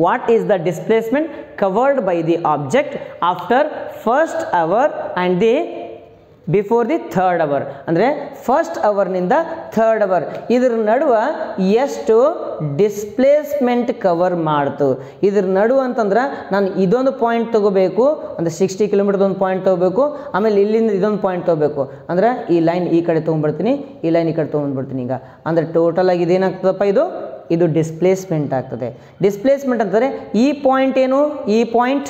What is the displacement covered by the object after first hour and the before the third hour? ಅಂದರೆ first ಅವರ್ನಿಂದ third hour ಇದ್ರ ನಡುವೆ ಎಷ್ಟು displacement cover ಮಾಡ್ತು? ಇದ್ರ ನಡುವೆ ಅಂತಂದ್ರೆ ನಾನು ಇದೊಂದು ಪಾಯಿಂಟ್ ತೊಗೋಬೇಕು, ಅಂದರೆ 60 ಕಿಲೋಮೀಟರ್ ಒಂದು ಪಾಯಿಂಟ್ ತೊಗೋಬೇಕು, ಆಮೇಲೆ ಇಲ್ಲಿಂದ ಇದೊಂದು ಪಾಯಿಂಟ್ ತೊಗೋಬೇಕು. ಅಂದರೆ ಈ ಲೈನ್ ಈ ಕಡೆ ತೊಗೊಂಡ್ಬಿಡ್ತೀನಿ, ಈ ಲೈನ್ ಈ ಕಡೆ ತೊಗೊಂಡ್ಬಿಡ್ತೀನಿ. ಈಗ ಅಂದರೆ ಟೋಟಲ್ ಆಗಿ ಇದೇನಾಗ್ತದಪ್ಪ? ಇದು ಡಿಸ್ಪ್ಲೇಸ್ಮೆಂಟ್ ಆಗ್ತದೆ. ಡಿಸ್ಪ್ಲೇಸ್ಮೆಂಟ್ ಅಂತಂದರೆ ಈ ಪಾಯಿಂಟ್ ಏನು? ಈ ಪಾಯಿಂಟ್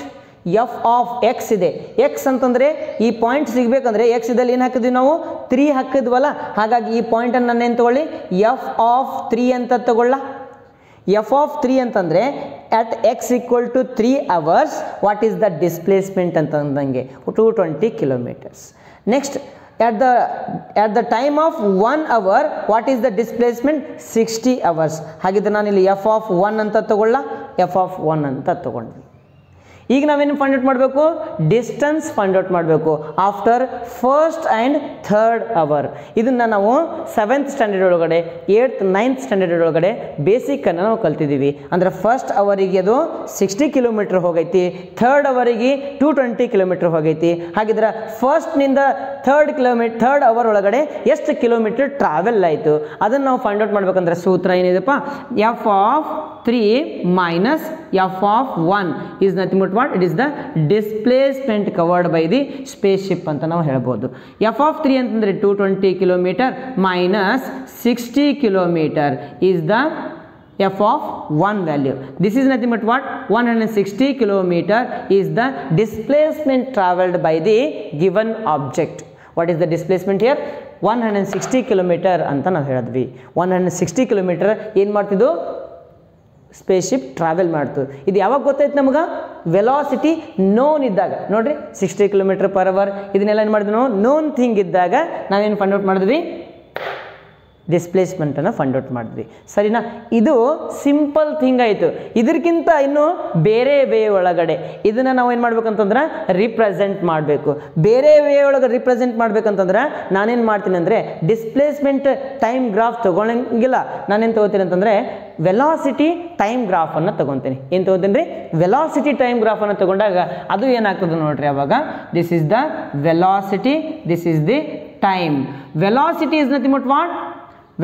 ಎಫ್ ಆಫ್ ಎಕ್ಸ್ ಇದೆ. ಎಕ್ಸ್ ಅಂತಂದರೆ ಈ ಪಾಯಿಂಟ್ ಸಿಗಬೇಕಂದ್ರೆ ಎಕ್ಸ್ ಇದಲ್ಲಿ ಏನು ಹಾಕಿದ್ವಿ ನಾವು? 3 ಹಾಕಿದ್ವಲ್ಲ. ಹಾಗಾಗಿ ಈ ಪಾಯಿಂಟನ್ನು ನಾನು ಏನು ತೊಗೊಳ್ಳಿ? ಎಫ್ ಆಫ್ 3 ಅಂತ ತಗೊಳ್ಳ. ಎಫ್ ಆಫ್ 3 ಅಂತಂದರೆ at x = 3 hours what is the displacement ಅಂತಂದಂಗೆ 220 kilometres. Next at the time of 1 hour what is the displacement? 60 hours. ಹಾಗಿದ್ರೆ ನಾನು ಇಲ್ಲಿ f of 1 ಅಂತ ತಗೊಳ್ಳ, f of 1 ಅಂತ ತಗೊಂಡ್ವಿ. ಈಗ ನಾವೇನು ಫೈಂಡ್ ಔಟ್ ಮಾಡಬೇಕು? ಡಿಸ್ಟೆನ್ಸ್ ಫೈಂಡ್ ಔಟ್ ಮಾಡಬೇಕು after first and third hour. ಇದನ್ನು ನಾವು 7th ಸ್ಟ್ಯಾಂಡರ್ಡ್ ಒಳಗಡೆ 8th 9th ಸ್ಟ್ಯಾಂಡರ್ಡ್ ಒಳಗಡೆ ಬೇಸಿಕ್ಕನ್ನು ನಾವು ಕಲ್ತಿದ್ದೀವಿ. ಅಂದರೆ ಫಸ್ಟ್ ಅವರಿಗೆ ಅದು 60 ಕಿಲೋಮೀಟ್ರ್ ಹೋಗೈತಿ, ಥರ್ಡ್ ಅವರಿಗೆ 220 ಕಿಲೋಮೀಟ್ರ್ ಹೋಗೈತಿ. ಹಾಗಿದ್ರೆ ಫಸ್ಟ್ನಿಂದ ಥರ್ಡ್ ಅವರ್ ಒಳಗಡೆ ಎಷ್ಟು ಕಿಲೋಮೀಟ್ರ್ ಟ್ರಾವೆಲ್ ಆಯಿತು ಅದನ್ನು ನಾವು ಫೈಂಡ್ ಔಟ್ ಮಾಡ್ಬೇಕಂದ್ರೆ ಸೂತ್ರ ಏನಿದೆಪ್ಪ? F of 3 minus f of 1 is nothing but what? It is the displacement covered by the spaceship ಅಂತ ನಾವು ಹೇಳ್ಬೋದು. f of 3 ಅಂತಂದರೆ 220 kilometre minus 60 kilometre is the f of 1 value. This is nothing but what? 160 kilometer is the displacement traveled by the given object. What is the displacement here? 160 kilometer ಅಂತ ನಾವು ಹೇಳಿದ್ವಿ. 160 kilometre ಏನು ಮಾಡ್ತಿದ್ದು? Spaceship travel ಮಾಡ್ತು. ಇದು ಯಾವಾಗ ಗೊತ್ತಾಯ್ತು ನಮಗೆ? Velocity non ಇದ್ದಾಗ. ನೋಡ್ರಿ 60 km/h ಇದನ್ನೆಲ್ಲ ಏನು ಮಾಡಿದ್ವಿ ನಾವು? ನೋನ್ ಥಿಂಗ್ ಇದ್ದಾಗ ನಾವೇನು ಫೈಂಡ್ ಔಟ್ ಮಾಡಿದ್ವಿ? ಡಿಸ್ಪ್ಲೇಸ್ಮೆಂಟನ್ನು ಫೈಂಡ್ ಔಟ್ ಮಾಡಿದ್ವಿ. ಸರಿನಾ? ಇದು ಸಿಂಪಲ್ ಥಿಂಗ್ ಆಯಿತು. ಇದಕ್ಕಿಂತ ಇನ್ನು ಬೇರೆ ವೇ ಒಳಗಡೆ ಇದನ್ನು ನಾವು ಏನು ಮಾಡ್ಬೇಕಂತಂದ್ರೆ ರಿಪ್ರೆಸೆಂಟ್ ಮಾಡಬೇಕು. ಬೇರೆ ವೇ ಒಳಗೆ ರಿಪ್ರೆಸೆಂಟ್ ಮಾಡ್ಬೇಕಂತಂದ್ರೆ ನಾನೇನು ಮಾಡ್ತೀನಿ ಅಂದರೆ ಡಿಸ್ಪ್ಲೇಸ್ಮೆಂಟ್ ಟೈಮ್ ಗ್ರಾಫ್ ತೊಗೊಳಂಗಿಲ್ಲ. ನಾನೇನು ತೊಗೋತೀನಿ ಅಂತಂದರೆ ವೆಲಾಸಿಟಿ ಟೈಮ್ ಗ್ರಾಫನ್ನು ತೊಗೊತೀನಿ. ಏನು ತೊಗೋತೀನಿ ರೀ? ವೆಲಾಸಿಟಿ ಟೈಮ್ ಗ್ರಾಫನ್ನು ತೊಗೊಂಡಾಗ ಅದು ಏನಾಗ್ತದೆ ನೋಡ್ರಿ. ಅವಾಗ this is the velocity, this is the time. Velocity is nothing but what?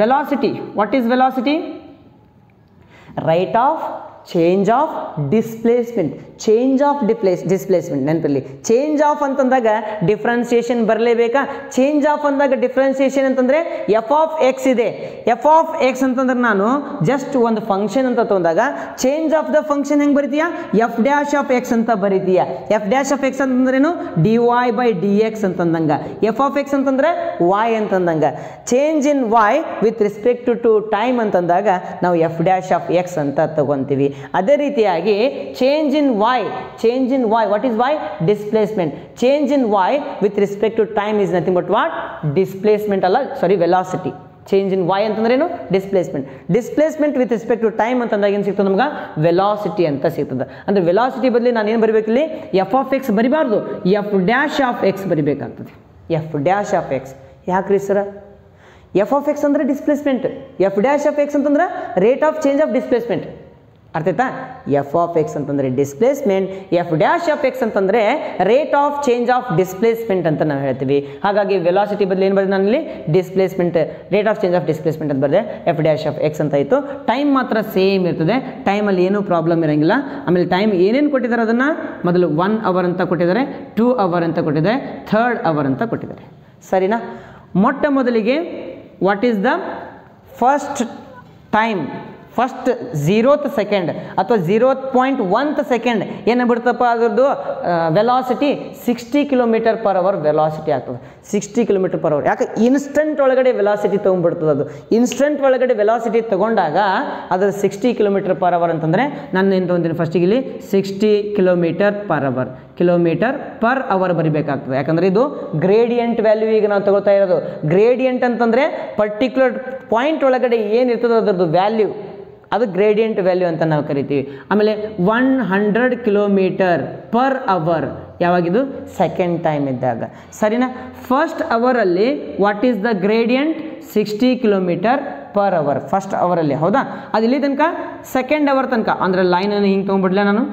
Velocity. What is velocity? Rate of change of displacement. Change of displacement. ನೆನಪಿರಲಿ. ಚೇಂಜ್ ಆಫ್ ಅಂತಂದಾಗ differentiation ಬರಲೇಬೇಕಾ? Change of ಅಂದಾಗ differentiation ಅಂತಂದರೆ F of X ಇದೆ. F of x ಅಂತಂದ್ರೆ ನಾನು just ಒಂದು function ಅಂತ ತೊಗೊಂಡಾಗ ಚೇಂಜ್ ಆಫ್ ದ ಫಂಕ್ಷನ್ ಹೆಂಗೆ ಬರಿತೀಯಾ? ಎಫ್ ಡ್ಯಾಶ್ ಆಫ್ ಎಕ್ಸ್ ಅಂತ ಬರಿತೀಯಾ. ಎಫ್ ಡ್ಯಾಶ್ ಆಫ್ ಎಕ್ಸ್ ಅಂತಂದ್ರೇನು? dy/dx ಅಂತಂದಂಗೆ. ಎಫ್ ಆಫ್ ಎಕ್ಸ್ ಅಂತಂದ್ರೆ y ಅಂತಂದಂಗೆ. Change in y with respect to time ಅಂತಂದಾಗ ನಾವು ಎಫ್ ಡ್ಯಾಶ್ ಆಫ್ ಎಕ್ಸ್ ಅಂತ ತಗೊತೀವಿ. ಅದೇ ರೀತಿಯಾಗಿ change in y, what is y? Displacement. Change in y with respect to time is nothing but what? Displacement ಅಲ್ಲ, sorry, velocity. Change in y ಅಂತಂದ್ರೇನು? Displacement. Displacement with respect to time ಅಂತಂದಾಗ ಏನು ಸಿಗ್ತದೆ ನಮ್ಗೆ? ವೆಲಾಸಿಟಿ ಅಂತ ಸಿಗ್ತದೆ. ಅಂದರೆ velocity ಬದಲಿ ನಾನು ಏನು ಬರಿಬೇಕಿಲ್ಲಿ? ಎಫ್ ಆಫ್ ಎಕ್ಸ್ ಬರಿಬಾರ್ದು, ಎಫ್ ಡ್ಯಾಶ್ ಆಫ್ ಎಕ್ಸ್ ಬರಿಬೇಕಾಗ್ತದೆ. ಎಫ್ ಡ್ಯಾಶ್ ಆಫ್ ಎಕ್ಸ್ ಯಾಕ್ರಿ ಸರ? ಎಫ್ ಆಫ್ ಎಕ್ಸ್ ಅಂದರೆ displacement, f dash of x ಅಂತಂದ್ರೆ rate of change of displacement. ಅರ್ಥ ಆಯ್ತಾ? ಎಫ್ ಆಫ್ ಎಕ್ಸ್ ಅಂತಂದರೆ displacement, f dash of x ಅಂತಂದರೆ rate of change of displacement ಅಂತ ನಾವು ಹೇಳ್ತೀವಿ. ಹಾಗಾಗಿ ವೆಲಾಸಿಟಿ ಬದಲು ಏನು ಬರೆದೆ ನಾನಲ್ಲಿ displacement, rate of change of displacement ಅಂತ ಬರೆದೆ, ಎಫ್ ಡ್ಯಾಶ್ ಆಫ್ ಎಕ್ಸ್ ಅಂತ ಆಯಿತು. ಟೈಮ್ ಮಾತ್ರ ಸೇಮ್ ಇರ್ತದೆ, ಟೈಮಲ್ಲಿ ಏನೂ ಪ್ರಾಬ್ಲಮ್ ಇರೋಂಗಿಲ್ಲ. ಆಮೇಲೆ ಟೈಮ್ ಏನೇನು ಕೊಟ್ಟಿದ್ದಾರೆ ಅದನ್ನು ಮೊದಲು 1 ಅವರ್ ಅಂತ ಕೊಟ್ಟಿದ್ದಾರೆ, 2 ಅವರ್ ಅಂತ ಕೊಟ್ಟಿದ್ದಾರೆ, 3rd ಅವರ್ ಅಂತ ಕೊಟ್ಟಿದ್ದಾರೆ. ಸರಿನಾ? ಮೊಟ್ಟ ಮೊದಲಿಗೆ what is the first time, first 0th second ಅಥವಾ 0.1th ಸೆಕೆಂಡ್ ಏನಾಗ್ಬಿಡ್ತಪ್ಪ ಅದರದ್ದು ವೆಲಾಸಿಟಿ 60 km/h ವೆಲಾಸಿಟಿ ಆಗ್ತದೆ. 60 km/h. ಯಾಕೆ? ಇನ್ಸ್ಟೆಂಟ್ ಒಳಗಡೆ ವೆಲಾಸಿಟಿ ತೊಗೊಂಡ್ಬಿಡ್ತದೆ. ಅದು ಇನ್ಸ್ಟೆಂಟ್ ಒಳಗಡೆ ವೆಲಾಸಿಟಿ ತೊಗೊಂಡಾಗ ಅದರ 60 km/h ಅಂತಂದರೆ ನಾನು ಏನು ತೊಗೊಂತೀನಿ ಫಸ್ಟಿಗೆ ಇಲ್ಲಿ 60 km/h ಕಿಲೋಮೀಟರ್/ಅವರ್ ಬರಿಬೇಕಾಗ್ತದೆ. ಯಾಕಂದರೆ ಇದು ಗ್ರೇಡಿಯಂಟ್ ವ್ಯಾಲ್ಯೂ ಈಗ ನಾವು ತಗೋತಾ ಇರೋದು. ಗ್ರೇಡಿಯಂಟ್ ಅಂತಂದರೆ ಪರ್ಟಿಕ್ಯುಲರ್ ಪಾಯಿಂಟ್ ಒಳಗಡೆ ಏನಿರ್ತದೆ ಅದರದ್ದು ವ್ಯಾಲ್ಯೂ, ಅದು ಗ್ರೇಡಿಯಂಟ್ ವ್ಯಾಲ್ಯೂ ಅಂತ ನಾವು ಕರಿತೀವಿ. ಆಮೇಲೆ 100 km/h ಯಾವಾಗಿದು? ಸೆಕೆಂಡ್ ಟೈಮ್ ಇದ್ದಾಗ. ಸರಿನಾ? ಫಸ್ಟ್ ಅವರಲ್ಲಿ what is the gradient? 60 km/h first ಅವರಲ್ಲಿ. ಹೌದಾ? ಅದು ಇಲ್ಲಿ ತನಕ ಸೆಕೆಂಡ್ ಅವರ್ ತನಕ ಅಂದರೆ ಲೈನನ್ನು ಹಿಂಗೆ ತೊಗೊಂಡ್ಬಿಡ್ಲ ನಾನು,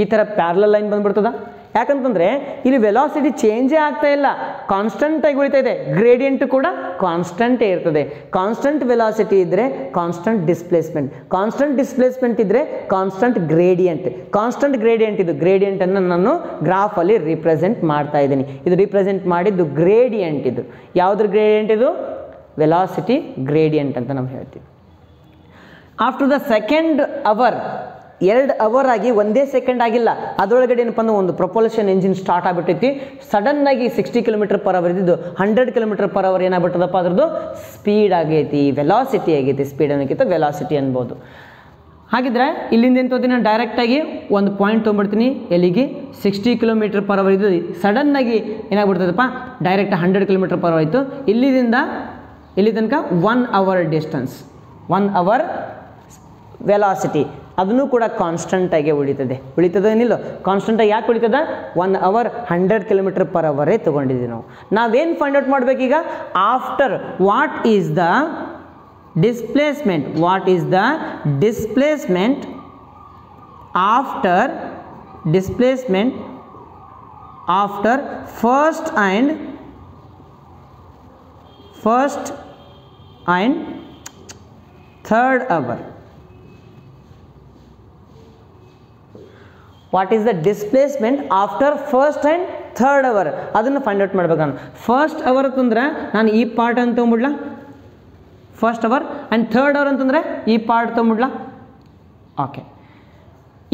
ಈ ಥರ ಪ್ಯಾರಲಲ್ ಲೈನ್ ಬಂದ್ಬಿಡ್ತದ. ಯಾಕಂತಂದರೆ ಇಲ್ಲಿ ವೆಲಾಸಿಟಿ ಚೇಂಜೇ ಆಗ್ತಾ ಇಲ್ಲ, ಕಾನ್ಸ್ಟೆಂಟಾಗಿ ಉಳಿತಾ ಇದೆ. ಗ್ರೇಡಿಯಂಟ್ ಕೂಡ ಕಾನ್ಸ್ಟೆಂಟೇ ಇರ್ತದೆ. ಕಾನ್ಸ್ಟೆಂಟ್ ವೆಲಾಸಿಟಿ ಇದ್ದರೆ ಕಾನ್ಸ್ಟೆಂಟ್ ಡಿಸ್ಪ್ಲೇಸ್ಮೆಂಟ್, ಕಾನ್ಸ್ಟೆಂಟ್ ಡಿಸ್ಪ್ಲೇಸ್ಮೆಂಟ್ ಇದ್ದರೆ ಕಾನ್ಸ್ಟೆಂಟ್ ಗ್ರೇಡಿಯಂಟ್. ಕಾನ್ಸ್ಟೆಂಟ್ ಗ್ರೇಡಿಯಂಟ್ ಇದು. ಗ್ರೇಡಿಯಂಟನ್ನು ನಾನು ಗ್ರಾಫಲ್ಲಿ ರಿಪ್ರೆಸೆಂಟ್ ಮಾಡ್ತಾ ಇದ್ದೀನಿ. ಇದು ರಿಪ್ರೆಸೆಂಟ್ ಮಾಡಿದ್ದು ಗ್ರೇಡಿಯಂಟ್. ಇದು ಯಾವುದ್ರ ಗ್ರೇಡಿಯಂಟ್? ಇದು ವೆಲಾಸಿಟಿ ಗ್ರೇಡಿಯಂಟ್ ಅಂತ ನಾವು ಹೇಳ್ತೀವಿ. After the second hour, 2 hour ಆಗಿ ಒಂದೇ ಸೆಕೆಂಡ್ ಆಗಿಲ್ಲ, ಅದರೊಳಗಡೆ ಏನಪ್ಪ ಅಂದ್ರೆ ಒಂದು ಪ್ರೊಪಲ್ಷನ್ ಎಂಜಿನ್ ಸ್ಟಾರ್ಟ್ ಆಗಿಬಿಟ್ಟೈತಿ. ಸಡನ್ನಾಗಿ 60 km/h ಇದ್ದಿದ್ದು 100 km/h ಏನಾಗ್ಬಿಟ್ಟದಪ್ಪ ಅದರದ್ದು ಸ್ಪೀಡ್ ಆಗೈತಿ, ವೆಲಾಸಿಟಿ ಆಗೈತಿ. ಸ್ಪೀಡ್ ಅನ್ನೋಕ್ಕಿಂತ ವೆಲಾಸಿಟಿ ಅನ್ಬೋದು. ಹಾಗಿದ್ರೆ ಇಲ್ಲಿಂದ ಏನು ತೊಗೊಂತೀನಿ ನಾನು? ಡೈರೆಕ್ಟಾಗಿ ಒಂದು ಪಾಯಿಂಟ್ ತೊಗೊಂಡ್ಬಿಡ್ತೀನಿ. ಎಲ್ಲಿಗೆ? 60 km/h ಇದ್ದು ಸಡನ್ನಾಗಿ ಏನಾಗ್ಬಿಡ್ತದಪ್ಪ ಡೈರೆಕ್ಟ್ 100 km/h ಆಯಿತು. ಇಲ್ಲಿಂದ ಇಲ್ಲಿ ತನಕ 1 ಅವರ್ ಡಿಸ್ಟೆನ್ಸ್, 1 ಅವರ್ ವೆಲಾಸಿಟಿ ಅದನ್ನು ಕೂಡ ಕಾನ್ಸ್ಟೆಂಟಾಗಿ ಉಳಿತದೆ ಏನಿಲ್ಲ? ಕಾನ್ಸ್ಟೆಂಟಾಗಿ ಯಾಕೆ ಉಳಿತದ? 1 ಅವರ್ 100 km/h ತೊಗೊಂಡಿದ್ದೀವಿ ನಾವು. ನಾವೇನು ಫೈಂಡ್ ಔಟ್ ಮಾಡಬೇಕೀಗ? After what is the displacement, what is the displacement after displacement after first and third hour. What is the displacement after first and third hour ಅದನ್ನು ಫೈಂಡ್ ಔಟ್ ಮಾಡ್ಬೇಕು ನಾನು. First hour ಅಂತಂದ್ರೆ ನಾನು ಈ part ಅಂತ ತೊಗೊಂಬಿಡ್ಲಾ, first hour. And third hour ಅಂತಂದರೆ ಈ ಪಾರ್ಟ್ ತೊಗೊಂಬಿಡ್ಲಾ. ಓಕೆ,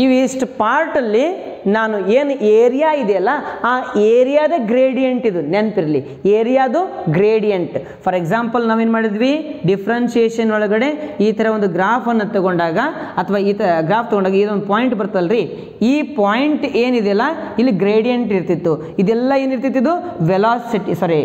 ಇವಿಷ್ಟು ಪಾರ್ಟಲ್ಲಿ ನಾನು ಏನು ಏರಿಯಾ ಇದೆಯಲ್ಲ ಆ ಏರಿಯಾದ ಗ್ರೇಡಿಯಂಟ್ ಇದು ನೆನಪಿರಲಿ. ಏರಿಯಾದು ಗ್ರೇಡಿಯಂಟ್. ಫಾರ್ ಎಕ್ಸಾಂಪಲ್ ನಾವೇನು ಮಾಡಿದ್ವಿ? ಡಿಫ್ರೆನ್ಷಿಯೇಷನ್ ಒಳಗಡೆ ಈ ಥರ ಒಂದು ಗ್ರಾಫನ್ನು ತಗೊಂಡಾಗ ಅಥವಾ ಈ ಥರ ಗ್ರಾಫ್ ತೊಗೊಂಡಾಗ ಇದೊಂದು ಪಾಯಿಂಟ್ ಬರ್ತಲ್ರಿ, ಈ ಪಾಯಿಂಟ್ ಏನಿದೆಯಲ್ಲ ಇಲ್ಲಿ ಗ್ರೇಡಿಯಂಟ್ ಇರ್ತಿತ್ತು. ಇದೆಲ್ಲ ಏನಿರ್ತಿತ್ತು? ಇದು ವೆಲಾಸಿಟಿ, ಸಾರಿ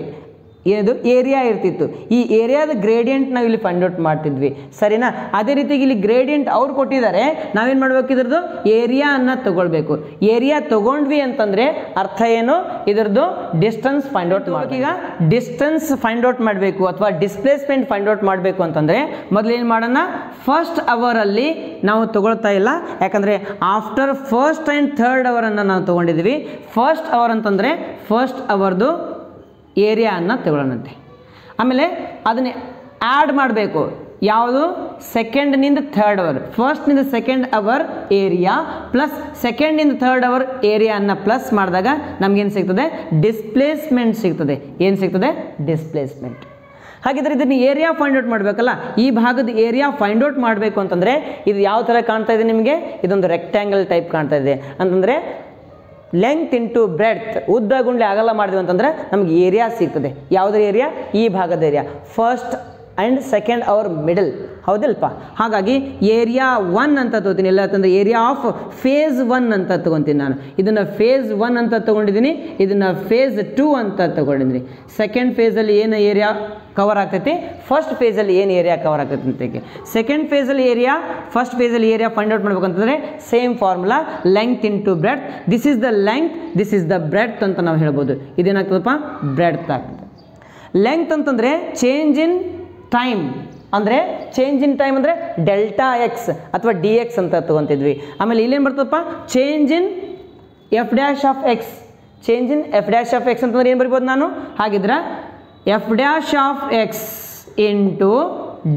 ಏನಿದು ಏರಿಯಾ ಇರ್ತಿತ್ತು. ಈ ಏರಿಯಾದ ಗ್ರೇಡಿಯಂಟ್ ನಾವು ಇಲ್ಲಿ ಫೈಂಡ್ ಔಟ್ ಮಾಡ್ತಿದ್ವಿ. ಸರಿನಾ? ಅದೇ ರೀತಿಗೆ ಇಲ್ಲಿ ಗ್ರೇಡಿಯಂಟ್ ಅವ್ರು ಕೊಟ್ಟಿದ್ದಾರೆ, ನಾವೇನು ಮಾಡ್ಬೇಕು? ಇದ್ರದ್ದು ಏರಿಯಾ ಅನ್ನ ತಗೊಳ್ಬೇಕು. ಏರಿಯಾ ತಗೊಂಡ್ವಿ ಅಂತಂದರೆ ಅರ್ಥ ಏನು? ಇದರದ್ದು ಡಿಸ್ಟೆನ್ಸ್ ಫೈಂಡ್ ಔಟ್ ಮಾಡಬೇಕು. ಈಗ ಡಿಸ್ಟೆನ್ಸ್ ಫೈಂಡ್ ಔಟ್ ಮಾಡಬೇಕು ಅಥವಾ ಡಿಸ್ಪ್ಲೇಸ್ಮೆಂಟ್ ಫೈಂಡ್ ಔಟ್ ಮಾಡಬೇಕು ಅಂತಂದರೆ ಮೊದಲು ಏನು ಮಾಡೋಣ? ಫಸ್ಟ್ ಅವರಲ್ಲಿ ನಾವು ತಗೊಳ್ತಾ ಇಲ್ಲ, ಯಾಕಂದರೆ ಆಫ್ಟರ್ ಫಸ್ಟ್ ಆ್ಯಂಡ್ ಥರ್ಡ್ ಅವರನ್ನು ನಾವು ತೊಗೊಂಡಿದ್ವಿ. ಫಸ್ಟ್ ಅವರ್ ಅಂತಂದರೆ ಫಸ್ಟ್ ಅವರ್ದು ಏರಿಯಾವನ್ನು ತಗೊಳ್ಳೋಣಂತೆ. ಆಮೇಲೆ ಅದನ್ನೇ ಆ್ಯಡ್ ಮಾಡಬೇಕು. ಯಾವುದು? ಸೆಕೆಂಡ್ನಿಂದ ಥರ್ಡ್ ಅವರ್, ಫಸ್ಟ್ನಿಂದ ಸೆಕೆಂಡ್ ಅವರ್ ಏರಿಯಾ ಪ್ಲಸ್ ಸೆಕೆಂಡ್ನಿಂದ ಥರ್ಡ್ ಅವರ್ ಏರಿಯಾವನ್ನು ಪ್ಲಸ್ ಮಾಡಿದಾಗ ನಮಗೇನು ಸಿಗ್ತದೆ? ಡಿಸ್ಪ್ಲೇಸ್ಮೆಂಟ್ ಸಿಗ್ತದೆ. ಏನು ಸಿಗ್ತದೆ? ಡಿಸ್ಪ್ಲೇಸ್ಮೆಂಟ್. ಹಾಗಿದ್ರೆ ಇದನ್ನು ಏರಿಯಾ ಫೈಂಡ್ ಔಟ್ ಮಾಡಬೇಕಲ್ಲ, ಈ ಭಾಗದ ಏರಿಯಾ ಫೈಂಡ್ ಔಟ್ ಮಾಡಬೇಕು ಅಂತಂದರೆ ಇದು ಯಾವ ಥರ ಕಾಣ್ತಾ ಇದೆ ನಿಮಗೆ? ಇದೊಂದು ರೆಕ್ಟ್ಯಾಂಗಲ್ ಟೈಪ್ ಕಾಣ್ತಾ ಇದೆ. ಅಂತಂದರೆ ಲೆಂತ್ ಇಂಟು ಬ್ರೆಡ್ತ್, ಉದ್ದ ಗುಂಡ್ಲೆ ಅಗಲ ಮಾಡಿದ್ವಿ ಅಂತಂದರೆ ನಮಗೆ ಏರಿಯಾ ಸಿಗ್ತದೆ. ಯಾವುದ್ರ ಏರಿಯಾ? ಈ ಭಾಗದ area. First and second hour middle, ಹೌದಿಲ್ಪ? ಹಾಗಾಗಿ ಏರಿಯಾ 1 ಅಂತ ತೊಗೋತೀನಿ. ಎಲ್ಲ ಅಂತಂದರೆ ಏರಿಯಾ ಆಫ್ ಫೇಸ್ 1 ಅಂತ ತೊಗೊತೀನಿ ನಾನು. ಇದನ್ನು ಫೇಸ್ 1 ಅಂತ ತೊಗೊಂಡಿದ್ದೀನಿ, ಇದನ್ನು ಫೇಸ್ 2 ಅಂತ ತೊಗೊಂಡಿದ್ದೀನಿ. ಸೆಕೆಂಡ್ ಫೇಸಲ್ಲಿ ಏನು ಏರಿಯಾ ಕವರ್ ಆಗ್ತೈತಿ, ಫಸ್ಟ್ ಫೇಸಲ್ಲಿ ಏನು ಏರಿಯಾ ಕವರ್ ಆಗ್ತೈತಿ ಅಂತ. ಸೆಕೆಂಡ್ ಫೇಸಲ್ಲಿ ಏರಿಯಾ, ಫಸ್ಟ್ ಫೇಸಲ್ಲಿ ಏರಿಯಾ ಫೈಂಡ್ ಔಟ್ ಮಾಡ್ಬೇಕಂತಂದರೆ same formula, length into breadth. This is the length, this is the breadth ಅಂತ ನಾವು ಹೇಳ್ಬೋದು. ಇದೇನಾಗ್ತದಪ್ಪ? ಬ್ರೆಡ್ತ್ ಆಗ್ತದೆ. ಲೆಂತ್ ಅಂತಂದರೆ ಚೇಂಜ್ ಇನ್ ಟೈಮ್, ಅಂದರೆ ಚೇಂಜ್ ಇನ್ ಟೈಮ್ ಅಂದರೆ ಡೆಲ್ಟಾ ಎಕ್ಸ್ ಅಥವಾ ಡಿ ಎಕ್ಸ್ ಅಂತ ತಗೊಂತಿದ್ವಿ. ಆಮೇಲೆ ಇಲ್ಲೇನು ಬರ್ತದಪ್ಪ, change in f dash of x. Change in f dash of x ಅಂತಂದ್ರೆ ಏನು ಬರಿಬೋದು ನಾನು, ಹಾಗಿದ್ರೆ F dash of X into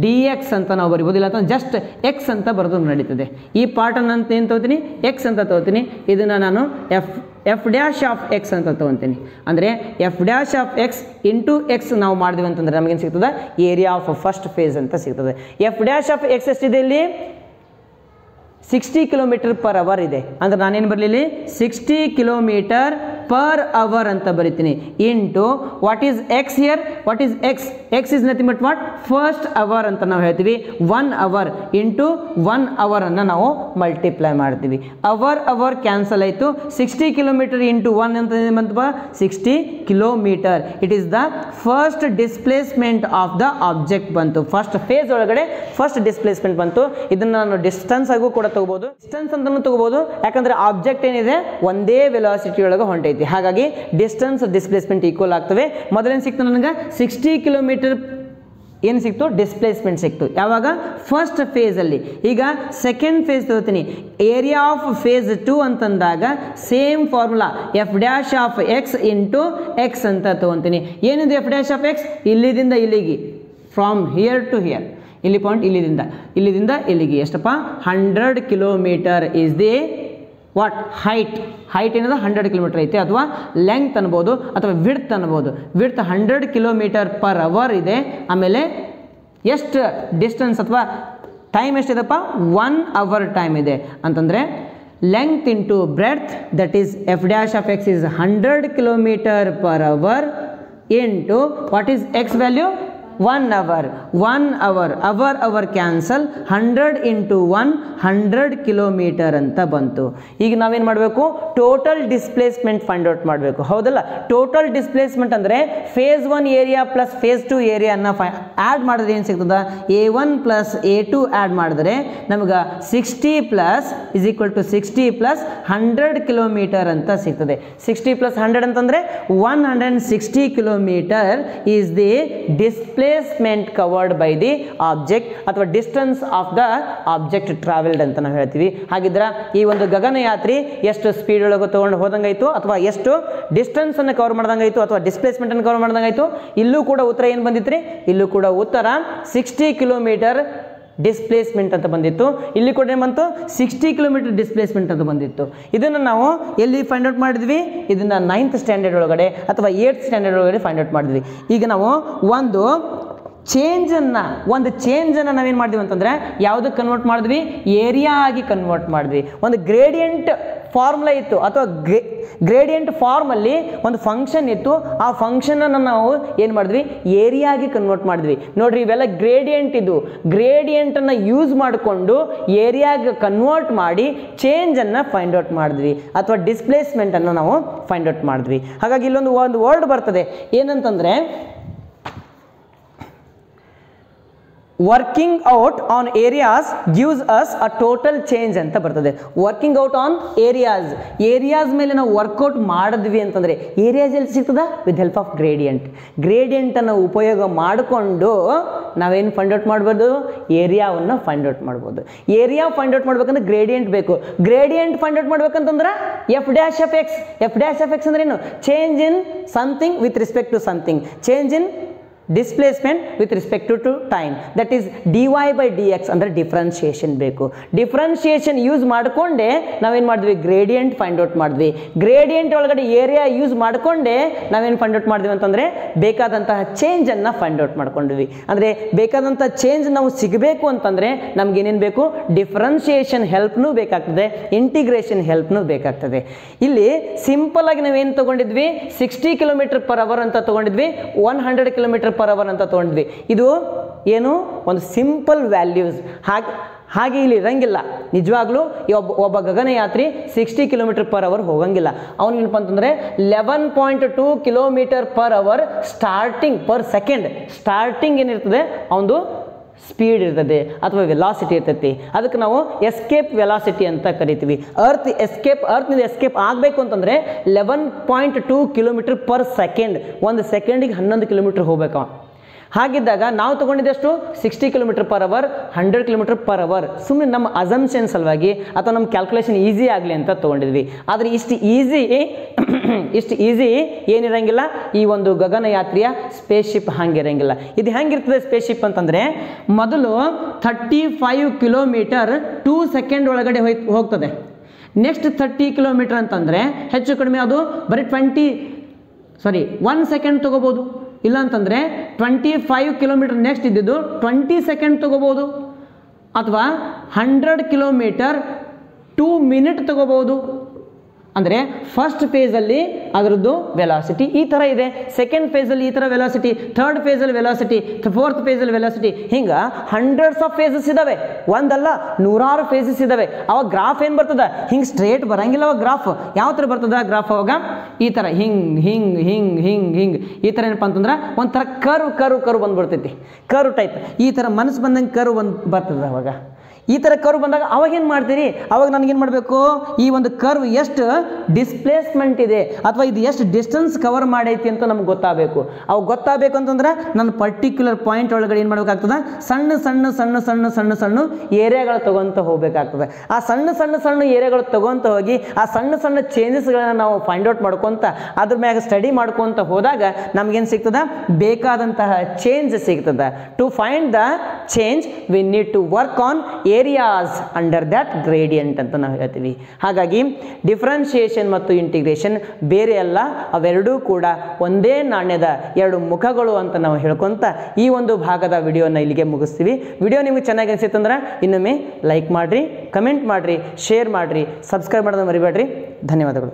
D x ಅಂತ ನಾವು ಬರಿಬೋದು, ಇಲ್ಲ ಅಂತಂದ್ರೆ ಜಸ್ಟ್ ಎಕ್ಸ್ ಅಂತ ಬರೋದು ನಡೀತದೆ. ಈ ಪಾರ್ಟನ್ನು ಅಂತ ಏನು ತೊಗೋತೀನಿ, ಎಕ್ಸ್ ಅಂತ ತೊಗೋತೀನಿ. ಇದನ್ನು ನಾನು ಎಫ್ ಡ್ಯಾಶ್ ಆಫ್ ಎಕ್ಸ್ ಅಂತ ತೊಗೊತೀನಿ. ಅಂದರೆ F dash of X into X ನಾವು ಮಾಡಿದ್ವಿ ಅಂತಂದರೆ ನಮಗೇನು ಸಿಗ್ತದೆ, ಏರಿಯಾ ಆಫ್ ಫಸ್ಟ್ ಫೇಸ್ ಅಂತ ಸಿಗ್ತದೆ. ಎಫ್ ಡ್ಯಾಶ್ ಆಫ್ ಎಕ್ಸ್ ಎಷ್ಟಿದೆ ಇಲ್ಲಿ, 60 km/h ಇದೆ. ಅಂದರೆ ನಾನೇನು ಬರಲಿ, 60 km/h ಅಂತ ಬರಿತೀನಿ. Into what is x here, what is x, x is nothing but what, first hour ಅಂತ ನಾವು ಹೇಳ್ತೀವಿ. 1 hour ಇಂಟು 1 hour ಅನ್ನು ನಾವು ಮಲ್ಟಿಪ್ಲೈ ಮಾಡ್ತೀವಿ. ಅವರ್ ಕ್ಯಾನ್ಸಲ್ ಆಯಿತು. 60 km ಇಂಟು 1 ಅಂತ ಬಂತಪ್ಪ, 60 km. It is the first displacement of the object ಬಂತು. ಫಸ್ಟ್ ಫೇಸ್ ಒಳಗಡೆ ಫಸ್ಟ್ ಡಿಸ್ಪ್ಲೇಸ್ಮೆಂಟ್ ಬಂತು. ಇದನ್ನು ನಾನು ಡಿಸ್ಟೆನ್ಸ್ ಆಗೂ ಕೂಡ ತಗೋಬಹುದು, ಡಿಸ್ಟೆನ್ಸ್ ಅಂತಾನು ತಗೋಬಹುದು. ಯಾಕಂದ್ರೆ ಆಬ್ಜೆಕ್ಟ್ ಏನಿದೆ ಒಂದೇ ವೆಲಾಸಿಟಿ ಒಳಗೆ ಹೊಂಟೈತಿ, ಹಾಗಾಗಿ ಡಿಸ್ಟೆನ್ಸ್ ಡಿಸ್ಪ್ಲೇಸ್ಮೆಂಟ್ ಈಕ್ವಲ್ ಆಗ್ತವೆ. ಮೊದಲೇನು ಸಿಕ್ತು ನನಗೆ, 60 km ಏನು ಸಿಕ್ತು, ಡಿಸ್ಪ್ಲೇಸ್ಮೆಂಟ್ ಸಿಕ್ತು. ಯಾವಾಗ, ಫಸ್ಟ್ ಫೇಸಲ್ಲಿ. ಈಗ ಸೆಕೆಂಡ್ ಫೇಸ್ ತಗೋತೀನಿ, ಏರಿಯಾ ಆಫ್ ಫೇಸ್ 2 ಅಂತಂದಾಗ same formula, F dash of X into X ಅಂತ ತಗೊತೀನಿ. ಏನಿದೆ ಎಫ್ ಡ್ಯಾಶ್ ಆಫ್ ಎಕ್ಸ್, ಇಲ್ಲಿದಿಂದ ಇಲ್ಲಿಗೆ, ಫ್ರಾಮ್ ಹಿಯರ್ ಟು ಹಿಯರ್, ಇಲ್ಲಿ ಪಾಯಿಂಟ್ ಇಲ್ಲಿದಿಂದ ಇಲ್ಲಿಗೆ ಎಷ್ಟಪ್ಪ, 100 km is the what, height ಏನದ 100 km ಐತೆ, ಅಥವಾ ಲೆಂತ್ ಅನ್ಬೋದು ಅಥವಾ ವಿಡ್ತ್ ಅನ್ಬೋದು. ವಿಡ್ತ್ 100 km/h ಇದೆ. ಆಮೇಲೆ ಎಷ್ಟು ಡಿಸ್ಟೆನ್ಸ್ ಅಥವಾ ಟೈಮ್ ಎಷ್ಟಿದೆಪ್ಪ, 1 hour ಟೈಮ್ ಇದೆ. ಅಂತಂದರೆ length into breadth, that is f dash of x is 100 km/h into what is x value, 1 hour. Hour cancel, 100 into 1 100 km ಅಂತ ಬಂತು. ಈಗ ನಾವೇನು ಮಾಡಬೇಕು, ಟೋಟಲ್ ಡಿಸ್ಪ್ಲೇಸ್ಮೆಂಟ್ ಫೈಂಡ್ ಔಟ್ ಮಾಡಬೇಕು, ಹೌದಲ್ಲ. ಟೋಟಲ್ ಡಿಸ್ಪ್ಲೇಸ್ಮೆಂಟ್ ಅಂದರೆ ಫೇಸ್ 1 ಏರಿಯಾ ಪ್ಲಸ್ ಫೇಸ್ 2 ಏರಿಯಾನ add ಮಾಡಿದ್ರೆ ಏನು ಸಿಗ್ತದ, A1 ಪ್ಲಸ್ A2 ಆ್ಯಡ್ ಮಾಡಿದ್ರೆ ನಮ್ಗೆ 60 plus is equal to 60 plus 100 km ಅಂತ ಸಿಗ್ತದೆ. 60 ಪ್ಲಸ್ 100 ಅಂತಂದರೆ 160 km is the displacement covered by the object ಅಥವಾ distance of the object travelled ಅಂತ ನಾವು ಹೇಳ್ತೀವಿ. ಹಾಗಿದ್ರೆ ಈ ಒಂದು ಗಗನಯಾತ್ರಿ ಎಷ್ಟು ಸ್ಪೀಡ್ ಒಳಗೆ ತೊಗೊಂಡು ಹೋದಂಗಾಯ್ತು, ಅಥವಾ ಎಷ್ಟು ಡಿಸ್ಟೆನ್ಸ್ ಅನ್ನು ಕವರ್ ಮಾಡ್ದಂಗಾಯ್ತು, ಅಥವಾ ಡಿಸ್ಪ್ಲೇಸ್ಮೆಂಟ್ ಅನ್ನು ಕವರ್ ಮಾಡ್ದಂಗಾಯ್ತು. ಇಲ್ಲೂ ಕೂಡ ಉತ್ತರ ಏನು ಬಂದಿತ್ತು, ಇಲ್ಲೂ ಕೂಡ ಉತ್ತರ 60 km ಡಿಸ್ಪ್ಲೇಸ್ಮೆಂಟ್ ಅಂತ ಬಂದಿತ್ತು. ಇಲ್ಲಿ ಕೂಡ ಏನು ಬಂತು, 60 km ಡಿಸ್ಪ್ಲೇಸ್ಮೆಂಟ್ ಅಂತ ಬಂದಿತ್ತು. ಇದನ್ನು ನಾವು ಎಲ್ಲಿ ಫೈಂಡ್ ಔಟ್ ಮಾಡಿದ್ವಿ, ಇದನ್ನು 9th ಸ್ಟ್ಯಾಂಡರ್ಡ್ ಒಳಗಡೆ ಅಥವಾ 8th ಸ್ಟ್ಯಾಂಡರ್ಡ್ ಒಳಗಡೆ ಫೈಂಡ್ ಔಟ್ ಮಾಡಿದ್ವಿ. ಈಗ ನಾವು ಒಂದು ಚೇಂಜನ್ನು ನಾವೇನು ಮಾಡಿದ್ವಿ ಅಂತಂದರೆ ಯಾವುದಕ್ಕೆ ಕನ್ವರ್ಟ್ ಮಾಡಿದ್ವಿ, ಏರಿಯಾ ಆಗಿ ಕನ್ವರ್ಟ್ ಮಾಡಿದ್ವಿ. ಒಂದು ಗ್ರೇಡಿಯಂಟ್ ಫಾರ್ಮುಲಾ ಇತ್ತು, ಅಥವಾ ಗ್ರೇಡಿಯಂಟ್ ಫಾರ್ಮಲ್ಲಿ ಒಂದು ಫಂಕ್ಷನ್ ಇತ್ತು. ಆ ಫಂಕ್ಷನನ್ನು ನಾವು ಏನು ಮಾಡಿದ್ವಿ, ಏರಿಯಾ ಆಗಿ ಕನ್ವರ್ಟ್ ಮಾಡಿದ್ವಿ. ನೋಡ್ರಿ, ಇವೆಲ್ಲ ಗ್ರೇಡಿಯಂಟ್. ಇದು ಗ್ರೇಡಿಯಂಟನ್ನು ಯೂಸ್ ಮಾಡಿಕೊಂಡು ಏರಿಯಾಗೆ ಕನ್ವರ್ಟ್ ಮಾಡಿ ಚೇಂಜನ್ನು ಫೈಂಡ್ ಔಟ್ ಮಾಡಿದ್ವಿ, ಅಥವಾ ಡಿಸ್ಪ್ಲೇಸ್ಮೆಂಟನ್ನು ನಾವು ಫೈಂಡ್ ಔಟ್ ಮಾಡಿದ್ವಿ. ಹಾಗಾಗಿ ಇಲ್ಲೊಂದು ವರ್ಡ್ ಬರ್ತದೆ, ಏನಂತಂದರೆ working out on areas gives us a total change ಅಂತ ಬರ್ತದೆ. ವರ್ಕಿಂಗ್ ಔಟ್ ಆನ್ ಏರಿಯಾಸ್ ಮೇಲೆ ನಾವು ವರ್ಕೌಟ್ ಮಾಡಿದ್ವಿ ಅಂತಂದರೆ ಏರಿಯಾಸ್ ಎಲ್ಲಿ ಸಿಗ್ತದ, ವಿತ್ ಹೆಲ್ಪ್ ಆಫ್ ಗ್ರೇಡಿಯಂಟನ್ನು ಉಪಯೋಗ ಮಾಡಿಕೊಂಡು ನಾವೇನು ಫೈಂಡ್ ಔಟ್ ಮಾಡ್ಬೋದು, ಏರಿಯಾವನ್ನು ಫೈಂಡ್ ಔಟ್ ಮಾಡ್ಬೋದು. ಏರಿಯಾ ಫೈಂಡ್ ಔಟ್ ಮಾಡ್ಬೇಕಂದ್ರೆ ಗ್ರೇಡಿಯಂಟ್ ಬೇಕು. ಗ್ರೇಡಿಯಂಟ್ ಫೈಂಡ್ ಔಟ್ ಮಾಡ್ಬೇಕಂತಂದ್ರೆ ಎಫ್ ಡ್ಯಾಶ್ ಆಫ್ ಎಕ್ಸ್ ಅಂದ್ರೆ ಏನು, change in something with respect to something, change in displacement with respect to time, that is dy by dx ಅಂದರೆ differentiation ಬೇಕು. Differentiation use ಮಾಡಿಕೊಂಡೆ ನಾವೇನು ಮಾಡಿದ್ವಿ, ಗ್ರೇಡಿಯಂಟ್ ಫೈಂಡ್ ಔಟ್ ಮಾಡಿದ್ವಿ. Gradient ಒಳಗಡೆ ಏರಿಯಾ ಯೂಸ್ ಮಾಡಿಕೊಂಡೆ ನಾವೇನು ಫೈಂಡ್ ಔಟ್ ಮಾಡಿದ್ವಿ ಅಂತಂದರೆ ಬೇಕಾದಂತಹ ಚೇಂಜನ್ನು ಫೈಂಡ್ ಔಟ್ ಮಾಡ್ಕೊಂಡ್ವಿ. ಅಂದರೆ ಬೇಕಾದಂಥ ಚೇಂಜ್ ನಾವು ಸಿಗಬೇಕು ಅಂತಂದರೆ ನಮ್ಗೇನೇನು ಬೇಕು, ಡಿಫ್ರೆನ್ಷಿಯೇಷನ್ ಹೆಲ್ಪ್ನೂ ಬೇಕಾಗ್ತದೆ, ಇಂಟಿಗ್ರೇಷನ್ ಹೆಲ್ಪ್ನೂ ಬೇಕಾಗ್ತದೆ. ಇಲ್ಲಿ ಸಿಂಪಲ್ ಆಗಿ ನಾವೇನು ತೊಗೊಂಡಿದ್ವಿ, 60 km/h ಅಂತ ತೊಗೊಂಡಿದ್ವಿ, 100 km/h ಅಂತ ತೊಗೊಂಡ್ವಿ. ಇದು ಏನು, ಒಂದು ಸಿಂಪಲ್ ವ್ಯಾಲ್ಯೂಸ್. ಹಾಗೆ ಇಲ್ಲಿ ಇರಂಗಿಲ್ಲ. ನಿಜವಾಗ್ಲೂ ಒಬ್ಬ ಗಗನಯಾತ್ರಿ 60 km/h ಹೋಗಂಗಿಲ್ಲ. ಅವನೇನಪ್ಪ ಅಂತಂದರೆ 11.2 km/h starting per second starting ಏನಿರ್ತದೆ, ಅವನು ಸ್ಪೀಡ್ ಇರ್ತದೆ ಅಥವಾ ವೆಲಾಸಿಟಿ ಇರ್ತೈತಿ. ಅದಕ್ಕೆ ನಾವು ಎಸ್ಕೇಪ್ ವೆಲಾಸಿಟಿ ಅಂತ ಕರಿತೀವಿ. ಅರ್ತ್ನಿಂದ ಎಸ್ಕೇಪ್ ಆಗಬೇಕು ಅಂತಂದರೆ 11.2 km/s, ಒಂದು ಸೆಕೆಂಡಿಗೆ 11 km ಹೋಗ್ಬೇಕು. ಹಾಗಿದ್ದಾಗ ನಾವು ತೊಗೊಂಡಿದ್ದಷ್ಟು 60 km/h 100 km/h ಸುಮ್ಮನೆ ನಮ್ಮ ಅಸಂಪ್ಷನ್ ಸಲುವಾಗಿ ಅಥವಾ ನಮ್ಮ ಕ್ಯಾಲ್ಕುಲೇಷನ್ ಈಸಿ ಆಗಲಿ ಅಂತ ತೊಗೊಂಡಿದ್ವಿ. ಆದರೆ ಇಷ್ಟು ಈಸಿ ಏನಿರಂಗಿಲ್ಲ ಈ ಒಂದು ಗಗನಯಾತ್ರಿಯ ಸ್ಪೇಸ್ಶಿಪ್ ಹಾಗಿರಂಗಿಲ್ಲ. ಇದು ಹೆಂಗಿರ್ತದೆ ಸ್ಪೇಸ್ಶಿಪ್ ಅಂತಂದರೆ, ಮೊದಲು 35 ಕಿಲೋಮೀಟರ್ 2 ಸೆಕೆಂಡ್ ಒಳಗಡೆ ಹೋಗ್ತದೆ. ನೆಕ್ಸ್ಟ್ 30 ಕಿಲೋಮೀಟರ್ ಅಂತಂದರೆ ಹೆಚ್ಚು ಕಡಿಮೆ ಅದು ಬರೀ 1 ಸೆಕೆಂಡ್ ತೊಗೋಬೋದು. ಇಲ್ಲ ಅಂತಂದರೆ 25 ಕಿಲೋಮೀಟರ್ ನೆಕ್ಸ್ಟ್ ಇದ್ದಿದ್ದು 20 ಸೆಕೆಂಡ್ ತೊಗೋಬೋದು, ಅಥವಾ 100 ಕಿಲೋಮೀಟರ್ 2 ಮಿನಿಟ್ ತೊಗೋಬೋದು. ಅಂದರೆ ಫಸ್ಟ್ ಫೇಸಲ್ಲಿ ಅದರದ್ದು ವೆಲಾಸಿಟಿ ಈ ಥರ ಇದೆ, ಸೆಕೆಂಡ್ ಫೇಸಲ್ಲಿ ಈ ಥರ ವೆಲಾಸಿಟಿ, ಥರ್ಡ್ ಫೇಸಲ್ಲಿ ವೆಲಾಸಿಟಿ, ಫೋರ್ತ್ ಫೇಸಲ್ಲಿ ವೆಲಾಸಿಟಿ, ಹಿಂಗೆ ಹಂಡ್ರೆಡ್ಸ್ ಆಫ್ ಫೇಸಸ್ ಇದ್ದಾವೆ. ಒಂದಲ್ಲ ನೂರಾರು ಫೇಸಸ್ ಇದ್ದಾವೆ. ಅವಾಗ ಗ್ರಾಫ್ ಏನು ಬರ್ತದೆ, ಹಿಂಗೆ ಸ್ಟ್ರೇಟ್ ಬರಂಗಿಲ್ಲ. ಅವಾಗ ಗ್ರಾಫ್ ಯಾವ ಥರ ಬರ್ತದೆ, ಗ್ರಾಫ್ ಅವಾಗ ಈ ಥರ ಹಿಂಗೆ ಈ ಥರ ಏನಪ್ಪ ಅಂತಂದ್ರೆ ಒಂಥರ ಕರ್ವ್ ಬಂದ್ಬಿಡ್ತೈತಿ. ಕರ್ವ್ ಟೈಪ್ ಈ ಥರ ಮನಸ್ಸು ಬಂದಂಗೆ ಕರ್ವ್ ಬರ್ತದೆ. ಅವಾಗ ಈ ಥರ ಕರ್ವ್ ಬಂದಾಗ ಅವಾಗ ಏನು ಮಾಡ್ತೀರಿ, ಅವಾಗ ನನಗೇನು ಮಾಡಬೇಕು, ಈ ಒಂದು ಕರ್ವ್ ಎಷ್ಟು ಡಿಸ್ಪ್ಲೇಸ್ಮೆಂಟ್ ಇದೆ ಅಥವಾ ಇದು ಎಷ್ಟು ಡಿಸ್ಟೆನ್ಸ್ ಕವರ್ ಮಾಡೈತಿ ಅಂತ ನಮ್ಗೆ ಗೊತ್ತಾಗಬೇಕು. ಅವಾಗ ಗೊತ್ತಾಗಬೇಕು ಅಂತಂದ್ರೆ ನನ್ನ ಪರ್ಟಿಕ್ಯುಲರ್ ಪಾಯಿಂಟ್ ಒಳಗಡೆ ಏನು ಮಾಡಬೇಕಾಗ್ತದೆ, ಸಣ್ಣ ಏರಿಯಾಗಳು ತೊಗೊತ ಹೋಗಬೇಕಾಗ್ತದೆ. ಆ ಸಣ್ಣ ಏರಿಯಾಗಳು ತೊಗೊತ ಹೋಗಿ ಆ ಸಣ್ಣ ಚೇಂಜಸ್ಗಳನ್ನ ನಾವು ಫೈಂಡ್ ಔಟ್ ಮಾಡ್ಕೊತ ಅದ್ರ ಮ್ಯಾಗ ಸ್ಟಡಿ ಮಾಡ್ಕೊತ ಹೋದಾಗ ನಮಗೇನು ಸಿಗ್ತದೆ, ಬೇಕಾದಂತಹ ಚೇಂಜ್ ಸಿಗ್ತದೆ. To find the change we need to work on areas under that gradient ಅಂತ ನಾವು ಹೇಳ್ತೀವಿ. ಹಾಗಾಗಿ ಡಿಫ್ರೆನ್ಷಿಯೇಷನ್ ಮತ್ತು ಇಂಟಿಗ್ರೇಷನ್ ಬೇರೆ ಅಲ್ಲ, ಅವೆರಡೂ ಕೂಡ ಒಂದೇ ನಾಣ್ಯದ ಎರಡು ಮುಖಗಳು ಅಂತ ನಾವು ಹೇಳ್ಕೊಂತ ಈ ಒಂದು ಭಾಗದ ವಿಡಿಯೋನ ಇಲ್ಲಿಗೆ ಮುಗಿಸ್ತೀವಿ. ವಿಡಿಯೋ ನಿಮಗೆ ಚೆನ್ನಾಗಿ ಅನಿಸಿತ್ತಂದ್ರೆ ಇನ್ನೊಮ್ಮೆ ಲೈಕ್ ಮಾಡಿರಿ, ಕಮೆಂಟ್ ಮಾಡಿರಿ, ಶೇರ್ ಮಾಡಿರಿ, ಸಬ್ಸ್ಕ್ರೈಬ್ ಮಾಡೋದನ್ನ ಮರಿಬೇಡ್ರಿ. ಧನ್ಯವಾದಗಳು.